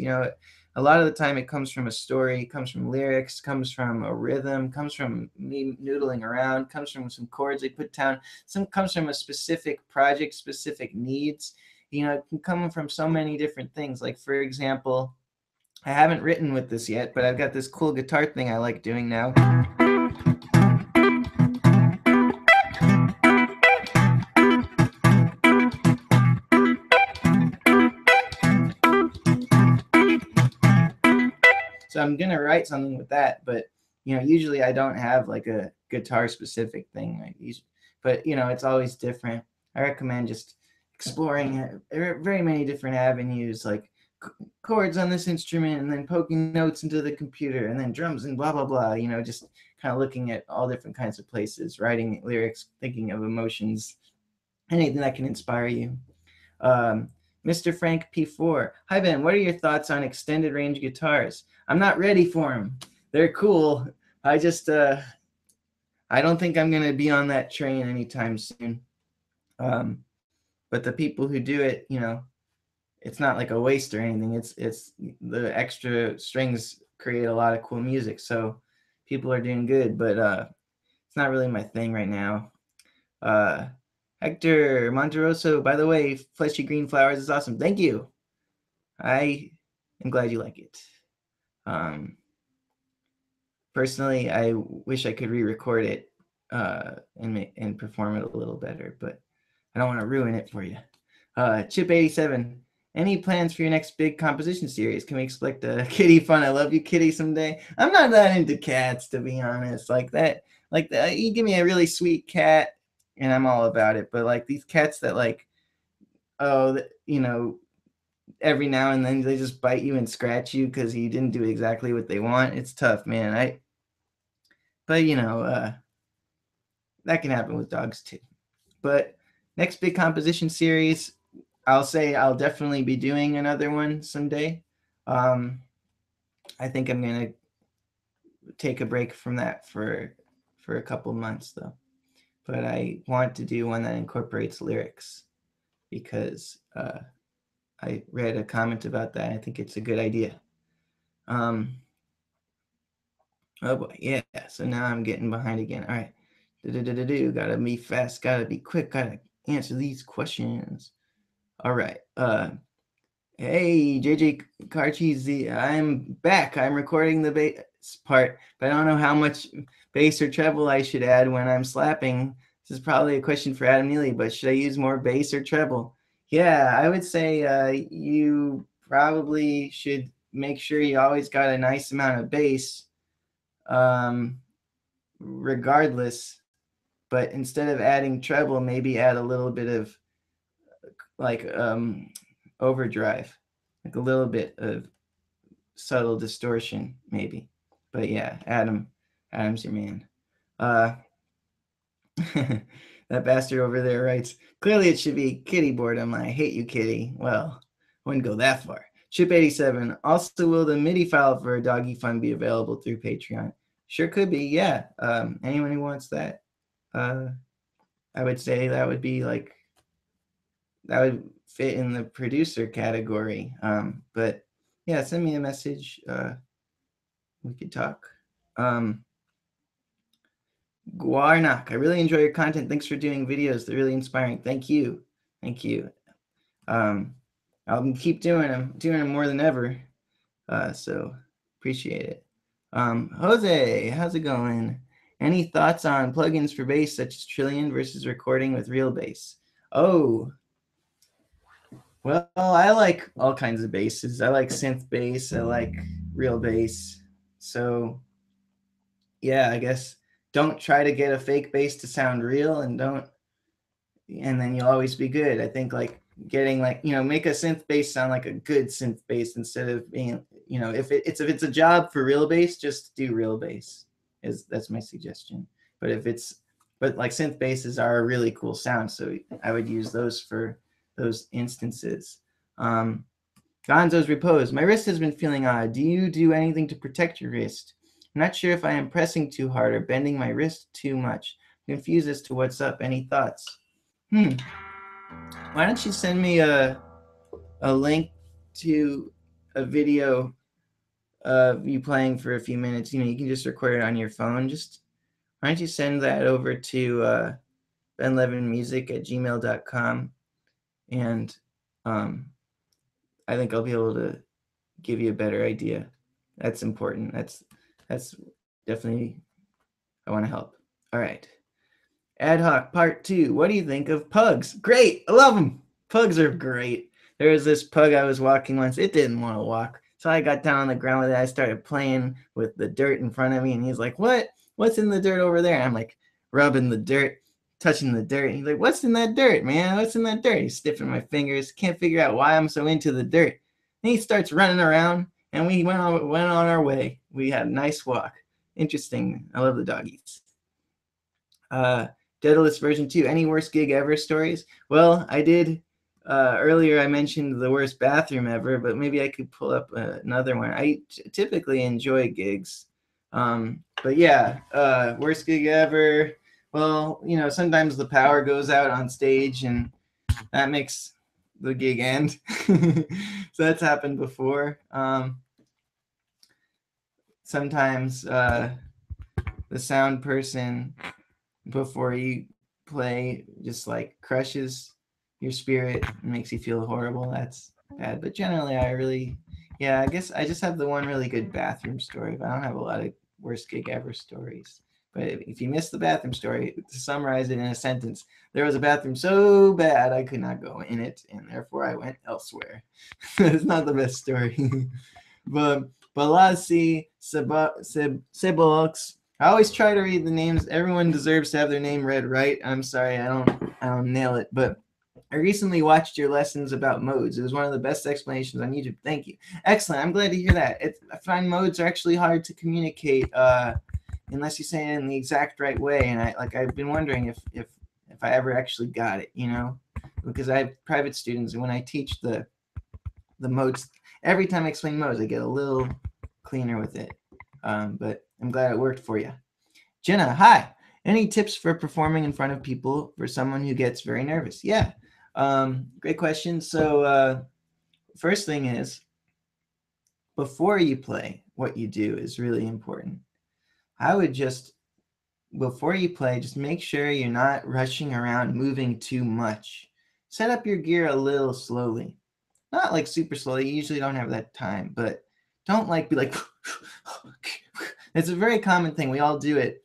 A lot of the time it comes from a story, comes from lyrics, comes from a rhythm, comes from me noodling around, comes from some chords I put down, some comes from a specific project, specific needs. It can come from so many different things. Like, for example, I haven't written with this yet, but I've got this cool guitar thing I like doing now. So I'm gonna write something with that, but usually I don't have like a guitar specific thing. But it's always different. I recommend just exploring very many different avenues, like chords on this instrument, and then poking notes into the computer, and then drums and blah blah blah. Just kind of looking at all different kinds of places, writing lyrics, thinking of emotions, anything that can inspire you. Um, Mr. Frank P4. Hi, Ben. What are your thoughts on extended range guitars? I'm not ready for them. They're cool. I don't think I'm going to be on that train anytime soon. But the people who do it, it's not like a waste or anything. It's the extra strings create a lot of cool music. So people are doing good, but it's not really my thing right now. Uh, Hector Monteroso, by the way, fleshy green flowers is awesome. Thank you. I am glad you like it. Personally, I wish I could re-record it and perform it a little better, but I don't want to ruin it for you. Chip87, any plans for your next big composition series? Can we expect a kitty fun I love you kitty someday? I'm not that into cats, to be honest. You give me a really sweet cat and I'm all about it, but like these cats that oh, every now and then they just bite you and scratch you because you didn't do exactly what they want. It's tough, man. But that can happen with dogs too. But next big composition series, I'll say I'll definitely be doing another one someday. I think I'm gonna take a break from that for a couple months though. But I want to do one that incorporates lyrics because I read a comment about that. I think it's a good idea. Oh boy, yeah. So now I'm getting behind again. All right. Gotta be fast, gotta be quick, gotta answer these questions. All right. Hey, JJ Carcheesy, I'm back. I'm recording the bass part, but I don't know how much bass or treble I should add when I'm slapping. This is probably a question for Adam Neely, but should I use more bass or treble? Yeah, I would say you probably should make sure you always got a nice amount of bass, regardless. But instead of adding treble, maybe add a little bit of like overdrive, like a little bit of subtle distortion, maybe. But yeah, Adam's your man. Uh, that bastard over there writes, clearly it should be kitty boredom. I hate you, kitty. Well, I wouldn't go that far. Chip87, also will the MIDI file for Doggy Fun be available through Patreon? Sure could be, yeah. Anyone who wants that, I would say that would be like, that would fit in the producer category. But yeah, send me a message. We could talk. Guarnak, I really enjoy your content. Thanks for doing videos. They're really inspiring. Thank you. Thank you. I'll keep doing them more than ever. So appreciate it. Jose, how's it going? Any thoughts on plugins for bass such as Trillion versus recording with real bass? Oh, well, I like all kinds of basses. I like synth bass. I like real bass. So yeah, I guess don't try to get a fake bass to sound real, and then you'll always be good. I think like getting make a synth bass sound like a good synth bass instead of being, if it's a job for real bass, just do real bass. That's my suggestion. But if it's but like synth basses are a really cool sound, so I would use those for those instances. Gonzo's Repose. My wrist has been feeling odd. Do you do anything to protect your wrist? I'm not sure if I am pressing too hard or bending my wrist too much. I'm confused as to what's up. Any thoughts? Why don't you send me a link to a video of you playing for a few minutes? You know, you can just record it on your phone. Just why don't you send that over to benlevinmusic@gmail.com, and I think I'll be able to give you a better idea. That's important. That's definitely, I want to help. All right. Ad hoc part 2. What do you think of pugs? Great. I love them. Pugs are great. There was this pug I was walking once. It didn't want to walk. So I got down on the ground with it. I started playing with the dirt in front of me, and he's like, "What? What's in the dirt over there?" And I'm like rubbing the dirt, touching the dirt. And he's like, "What's in that dirt, man? What's in that dirt?" He's sniffing my fingers. Can't figure out why I'm so into the dirt. And he starts running around, and we went on our way. We had a nice walk. Interesting. I love the doggies. Daedalus version 2. Any worst gig ever stories? Well, I did earlier. I mentioned the worst bathroom ever, but maybe I could pull up another one. I typically enjoy gigs, but yeah, worst gig ever. Well, you know, sometimes the power goes out on stage, and that makes the gig end. So that's happened before. Sometimes the sound person, before you play, just like crushes your spirit and makes you feel horrible. That's bad. But generally, I guess I just have the one really good bathroom story, but I don't have a lot of worst gig ever stories. But if you missed the bathroom story, to summarize it in a sentence, there was a bathroom so bad I could not go in it, and therefore I went elsewhere. It's not the best story. But Balassi, Sibolx. I always try to read the names. Everyone deserves to have their name read right. I'm sorry, I don't nail it, but I recently watched your lessons about modes. It was one of the best explanations on YouTube. Thank you. Excellent. I'm glad to hear that. I find modes are actually hard to communicate unless you say it in the exact right way. And I've been wondering if I ever actually got it, you know, because I have private students, and when I teach the modes, every time I explain modes, I get a little cleaner with it. But I'm glad it worked for you. Jenna, hi. Any tips for performing in front of people for someone who gets very nervous? Yeah, great question. So first thing is, before you play, what you do is really important. I would just, before you play, just make sure you're not rushing around, moving too much. Set up your gear a little slowly. Not like super slowly. You usually don't have that time, but don't like be like, it's a very common thing. We all do it.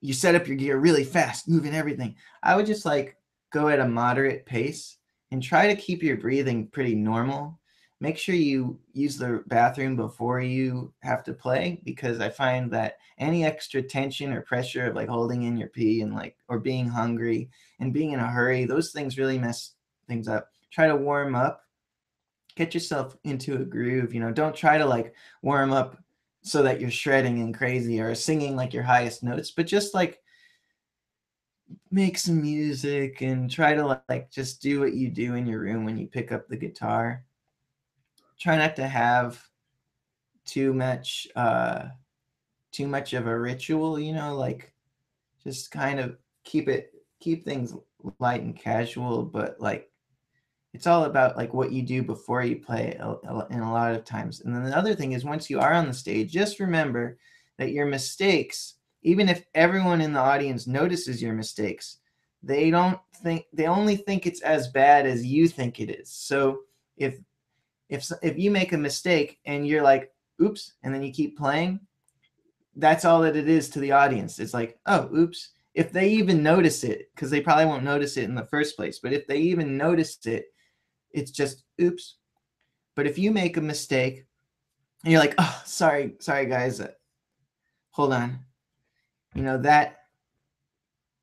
You set up your gear really fast, moving everything. I would just like go at a moderate pace and try to keep your breathing pretty normal. Make sure you use the bathroom before you have to play, because I find that any extra tension or pressure of like holding in your pee and like, or being hungry and being in a hurry, those things really mess things up. Try to warm up. Get yourself into a groove, you know, don't try to like warm up so that you're shredding and crazy or singing like your highest notes, but just like make some music and try to like just do what you do in your room when you pick up the guitar. Try not to have too much of a ritual, you know, like just kind of keep things light and casual, but like it's all about like what you do before you play in a lot of times. And then the other thing is, once you are on the stage, just remember that your mistakes, even if everyone in the audience notices your mistakes, they only think it's as bad as you think it is. So if you make a mistake and you're like, oops, and then you keep playing, that's all that it is to the audience. It's like, oh, oops. If they even notice it, because they probably won't notice it in the first place, but if they even notice it, it's just oops. But if you make a mistake and you're like, oh, sorry guys, hold on, you know, that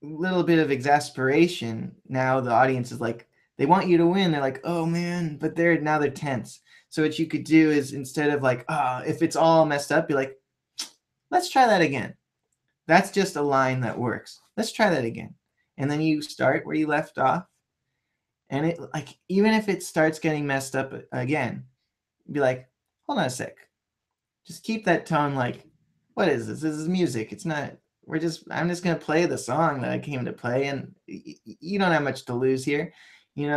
little bit of exasperation, now the audience is like, they want you to win, they're like, oh man, but they're tense. So what you could do is, instead of like, if it's all messed up, you're like, let's try that again. That's just a line that works. Let's try that again. And then you start where you left off. And it, like, even if it starts getting messed up again, be like, hold on a sec. Just keep that tone like, what is this? This is music. It's not, I'm just going to play the song that I came to play. And you don't have much to lose here,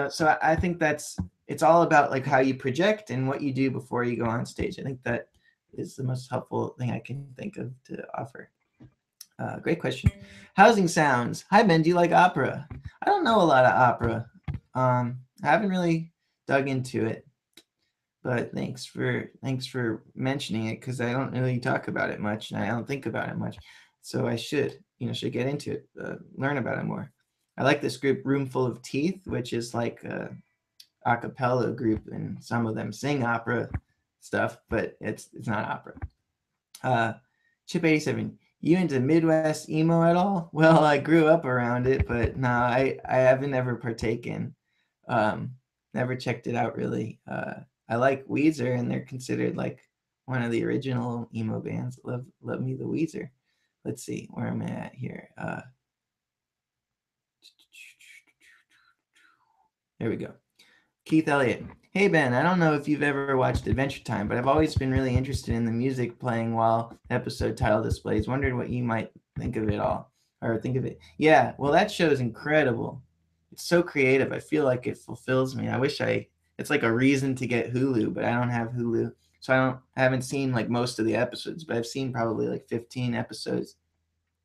So I think it's all about like how you project and what you do before you go on stage. I think that is the most helpful thing I can think of to offer. Great question. Housing sounds. Hi, Ben. Do you like opera? I don't know a lot of opera. I haven't really dug into it, but thanks for mentioning it, because I don't really talk about it much and I don't think about it much. So I should get into it, learn about it more. I like this group Roomful of Teeth, which is like a cappella group, and some of them sing opera stuff, but it's not opera. Chip 87. You into Midwest emo at all? Well, I grew up around it, but no, I haven't ever partaken. Never checked it out really. I like Weezer, and they're considered like one of the original emo bands. Love me the Weezer. Let's see, where am I at here? There we go. Keith Elliott. Hey Ben, I don't know if you've ever watched Adventure Time, but I've always been really interested in the music playing while episode title displays. Wondered what you might think of it all, or think of it. Yeah, well, that show is incredible. It's so creative. I feel like it fulfills me. It's like a reason to get Hulu, but I don't have Hulu. So I haven't seen like most of the episodes, but I've seen probably like 15 episodes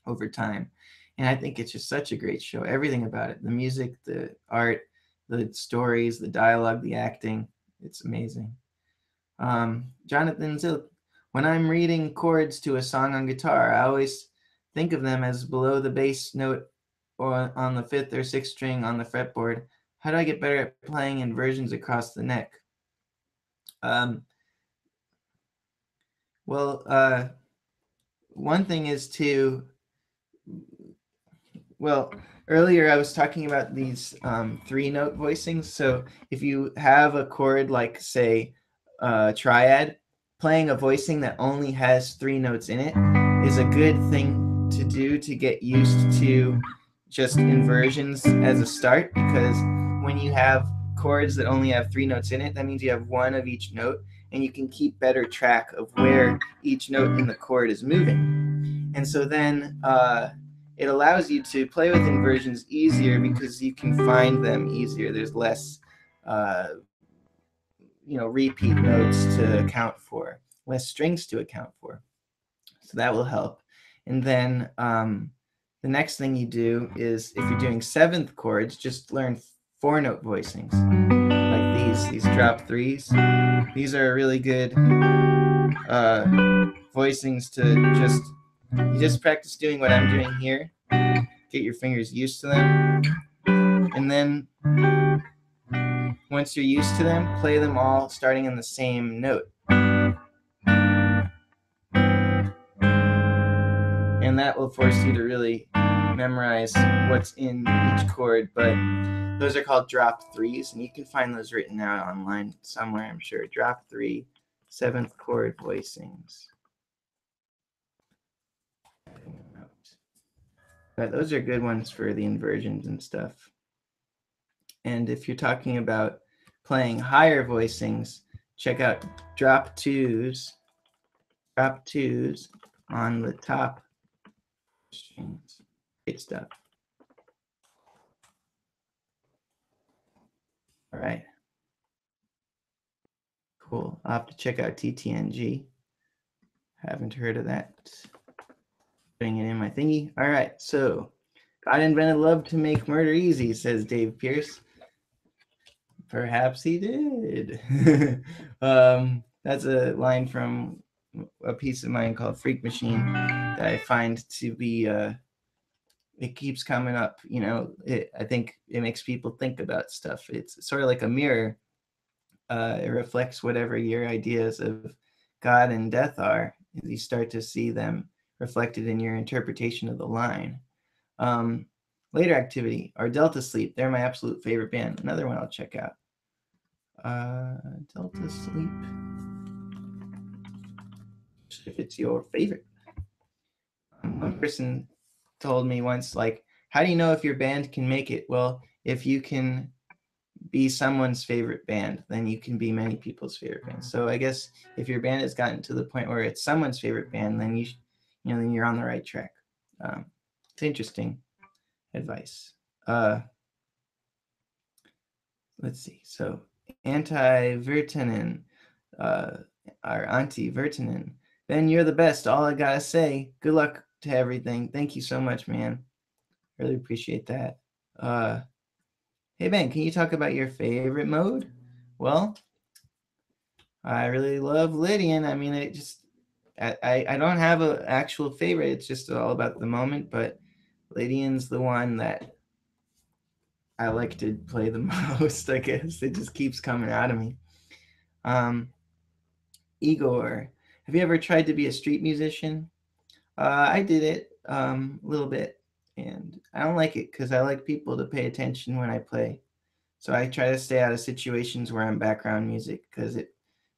over time. And I think it's just such a great show. Everything about it, the music, the art, the stories, the dialogue, the acting, it's amazing. Jonathan Zilk. When I'm reading chords to a song on guitar, I always think of them as below the bass note or on the fifth or sixth string on the fretboard. How do I get better at playing inversions across the neck? Well, one thing is to, well, earlier I was talking about these three-note voicings. So if you have a chord like, say, triad, playing a voicing that only has three notes in it is a good thing to do to get used to just inversions as a start, because when you have chords that only have three notes in it, that means you have one of each note, and you can keep better track of where each note in the chord is moving. And so then it allows you to play with inversions easier because you can find them easier. There's less repeat notes to account for, less strings to account for. So that will help. And then the next thing you do is, if you're doing seventh chords, just learn four-note voicings, like these drop threes. These are really good voicings to you just practice doing what I'm doing here. Get your fingers used to them. And then once you're used to them, play them all starting in the same note. And that will force you to really memorize what's in each chord. But those are called drop threes, and you can find those written out online somewhere, I'm sure. Drop three, seventh chord voicings. But those are good ones for the inversions and stuff. And if you're talking about playing higher voicings, check out drop twos on the top strings. Great stuff. All right. Cool. I'll have to check out TTNG. Haven't heard of that. Putting it in my thingy. All right. So, God invented love to make murder easy, says Dave Pierce. Perhaps he did. That's a line from a piece of mine called Freak Machine that I find to be, it keeps coming up. I think it makes people think about stuff. It's sort of like a mirror. It reflects whatever your ideas of God and death are. You start to see them reflected in your interpretation of the line. Later activity, or Delta Sleep. They're my absolute favorite band. Another one I'll check out. Delta Sleep. If it's your favorite. One person told me once, like, how do you know if your band can make it? Well, if you can be someone's favorite band, then you can be many people's favorite band. So I guess if your band has gotten to the point where it's someone's favorite band, then then you're on the right track. It's interesting advice. Let's see. So anti-Virtanen, uh, our anti-Virtanen. Ben, you're the best. All I gotta say. Good luck to everything. Thank you so much, man. Really appreciate that. Hey Ben, can you talk about your favorite mode? Well, I really love Lydian. I mean, I don't have an actual favorite. It's just all about the moment. But Lydian's the one that I like to play the most. I guess it just keeps coming out of me. Um, Igor, have you ever tried to be a street musician? I did it a little bit, and I don't like it because I like people to pay attention when I play. So I try to stay out of situations where I'm background music because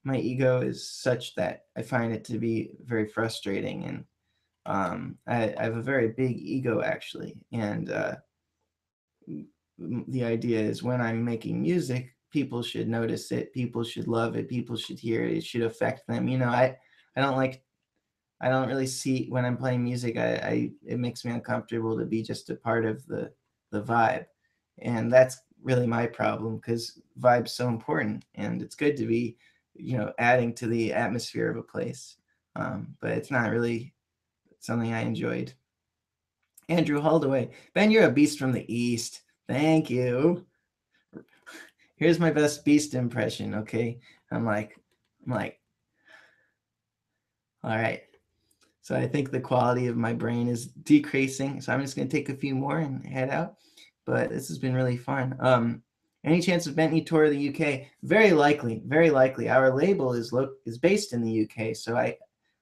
my ego is such that I find it to be very frustrating, and I have a very big ego actually, and the idea is when I'm making music, people should notice it, people should love it, people should hear it, it should affect them. I don't like I don't really see when I'm playing music. I it makes me uncomfortable to be just a part of the vibe, and that's really my problem because vibe's so important, and it's good to be, adding to the atmosphere of a place. But it's not really something I enjoyed. Andrew Holdaway, Ben, you're a beast from the East. Thank you. Here's my best beast impression. Okay, I'm like, all right. So I think the quality of my brain is decreasing. So I'm just going to take a few more and head out. But this has been really fun. Any chance of Bentley tour of the UK? Very likely, very likely. Our label is based in the UK, so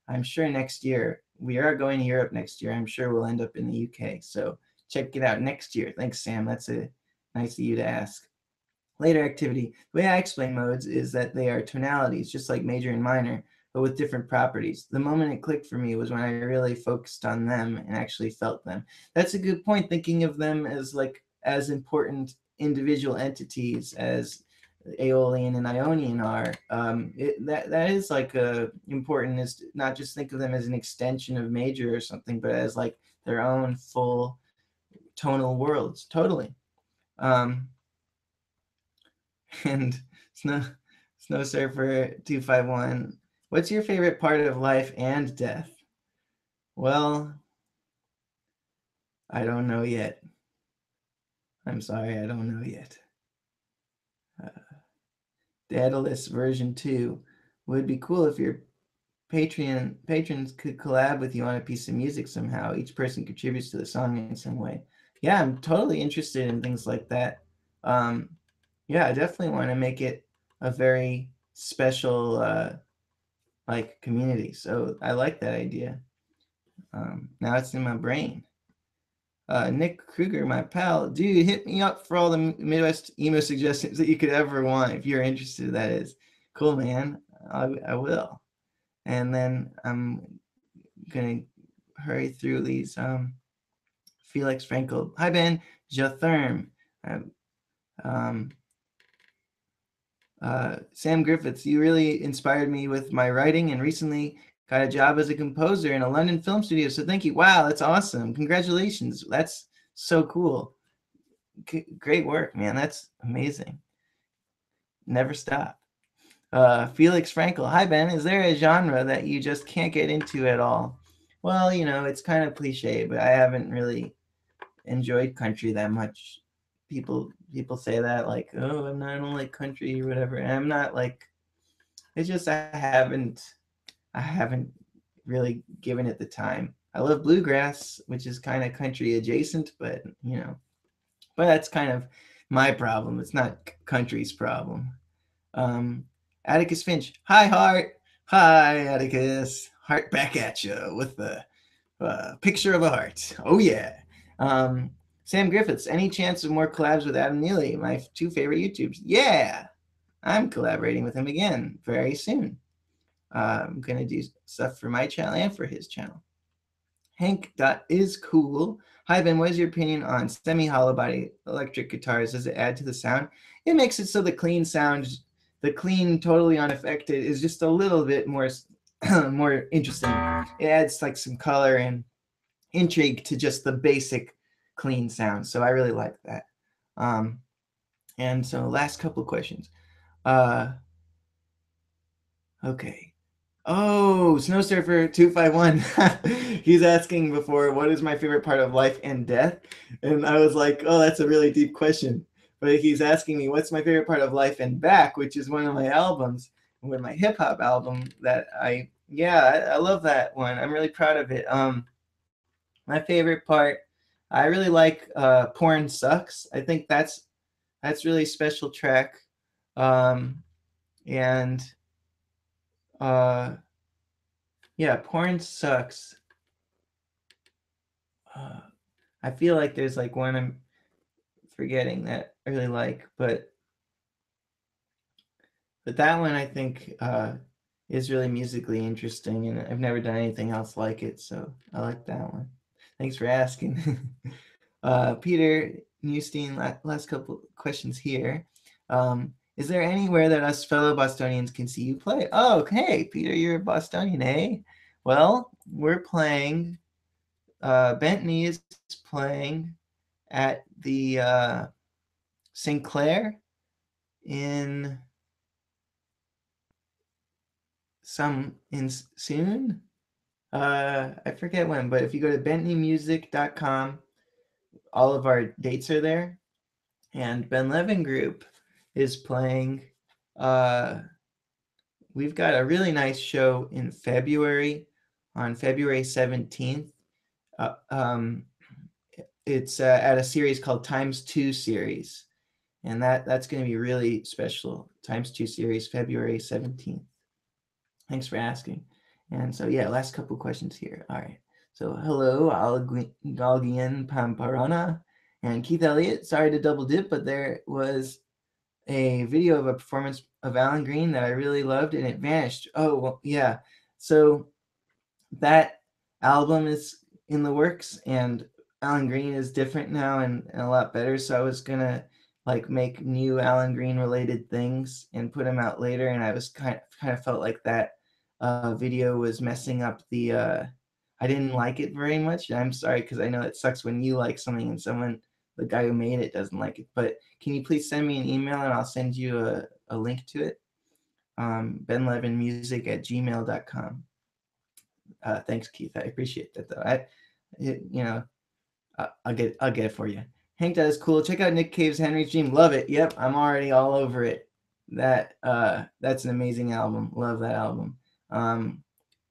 I'm sure next year we are going to Europe next year. I'm sure we'll end up in the UK. So check it out next year. Thanks, Sam. That's nice of you to ask. Later activity. The way I explain modes is that they are tonalities, just like major and minor, but with different properties. The moment it clicked for me was when I really focused on them and actually felt them. That's a good point, thinking of them as as important individual entities as Aeolian and Ionian are. That is important, is to not just think of them as an extension of major or something, but as like their own full tonal worlds. Totally. Um, and Snow Surfer 251. What's your favorite part of life and death? Well, I don't know yet. I'm sorry, I don't know yet. Uh, Daedalus version 2 would be cool if your Patreon patrons could collab with you on a piece of music somehow. Each person contributes to the song in some way. Yeah, I'm totally interested in things like that. Um, yeah, I definitely want to make it a very special community. So I like that idea. Now it's in my brain. Nick Kruger, my pal, dude, hit me up for all the Midwest emo suggestions that you could ever want if you're interested. That is cool, man. I will. And then I'm gonna hurry through these. Felix Frankel, hi Ben, Jatherm, um, Sam Griffiths, you really inspired me with my writing and recently got a job as a composer in a London film studio. So thank you. Wow, that's awesome. Congratulations. That's so cool. Great work, man. That's amazing. Never stop. Felix Frankel, hi Ben, is there a genre that you just can't get into at all? Well, it's kind of cliche, but I haven't really enjoyed country that much. People say that, like, oh, I don't like country or whatever, and I'm not like, it's just I haven't really given it the time. I love bluegrass, which is kind of country adjacent, but that's kind of my problem. It's not country's problem. um Atticus Finch, hi Heart. Hi Atticus, Heart back at you with the picture of a heart. Oh yeah. um Sam Griffiths, any chance of more collabs with Adam Neely, my two favorite YouTubes? Yeah, I'm collaborating with him again very soon. I'm gonna do stuff for my channel and for his channel. Hank.is cool. Hi Ben, what is your opinion on semi-hollow body electric guitars? Does it add to the sound? It makes it so the clean sound, the clean, totally unaffected, is just a little bit more more interesting. It adds like some color and intrigue to just the basic clean sound. So I really like that. Um, and so last couple questions. Okay. Oh, Snow Surfer 251. He's asking before, what is my favorite part of life and death? And I was like, oh, that's a really deep question. But he's asking me, what's my favorite part of life and back, which is one of my albums, with my hip hop album that I love that one. I'm really proud of it. My favorite part, I really like Porn Sucks. I think that's really special track. And uh yeah, Porn Sucks. Uh, I feel like there's like one I'm forgetting that I really like, but that one I think is really musically interesting, and I've never done anything else like it, so I like that one. Thanks for asking. Peter Newstein, last couple questions here. Is there anywhere that us fellow Bostonians can see you play? Oh, okay, Peter, you're a Bostonian, eh? Well, we're playing. Bentley is playing at the Sinclair in soon. I forget when, but if you go to bentleymusic.com, all of our dates are there. And Ben Levin Group is playing. We've got a really nice show in February, on February 17th. Uh, um, it's at a series called Times 2 series. And that's going to be really special. Times 2 series, February 17th. Thanks for asking. And so, yeah, last couple questions here. All right. So, hello, Galgian Pamparana and Keith Elliott. Sorry to double dip, but there was a video of a performance of Alan Green that I really loved, and it vanished. Oh, well, yeah. So that album is in the works, and Alan Green is different now and a lot better. So I was gonna like make new Alan Green related things and put them out later, and I was kind of felt like that video was messing up the. I didn't like it very much. I'm sorry, because I know it sucks when you like something and the guy who made it doesn't like it. But can you please send me an email and I'll send you a link to it? benlevinmusic@gmail.com. Thanks, Keith. I appreciate that though. I'll get it for you. Hank, that is cool. Check out Nick Cave's Henry's Dream. Love it. Yep, I'm already all over it. That's an amazing album. Love that album.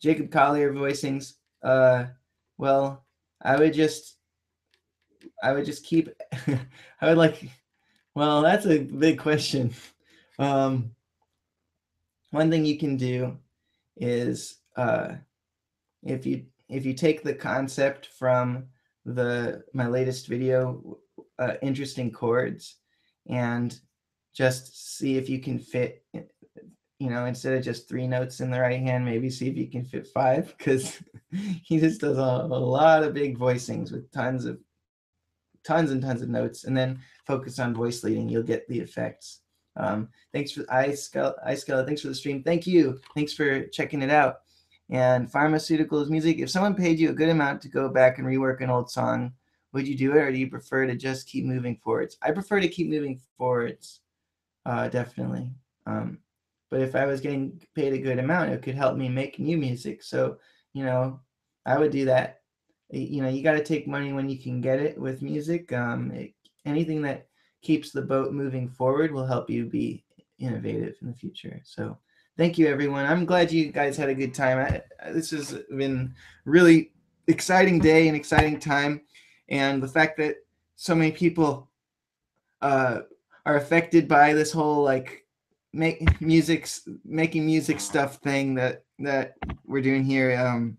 Jacob Collier voicings. Well, I would just keep. I would like. Well, that's a big question. One thing you can do is if you take the concept from my latest video, interesting chords, and just see if you can fit, instead of just 3 notes in the right hand, maybe see if you can fit 5, because he just does a lot of big voicings with tons and tons of notes, and then focus on voice leading. You'll get the effects. Thanks for iScala. Thanks for the stream. Thank you. Thanks for checking it out. And pharmaceuticals music. If someone paid you a good amount to go back and rework an old song, would you do it, or do you prefer to just keep moving forwards? I prefer to keep moving forwards, definitely. But if I was getting paid a good amount, it could help me make new music. So, I would do that. You got to take money when you can get it with music. Anything that keeps the boat moving forward will help you be innovative in the future. So thank you, everyone. I'm glad you guys had a good time. This has been really exciting day and exciting time. And the fact that so many people are affected by this whole like making music stuff thing that we're doing here.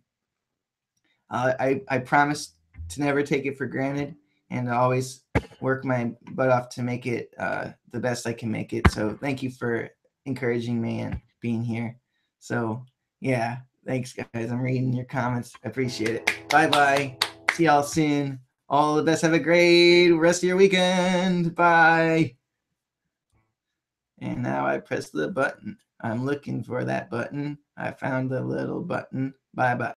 I promise to never take it for granted and to always work my butt off to make it the best I can make it. So thank you for encouraging me and being here. So yeah, Thanks, guys. I'm reading your comments. I appreciate it. Bye-bye. See y'all soon. All the best. Have a great rest of your weekend. Bye. And now I press the button. I'm looking for that button. I found the little button. Bye-bye.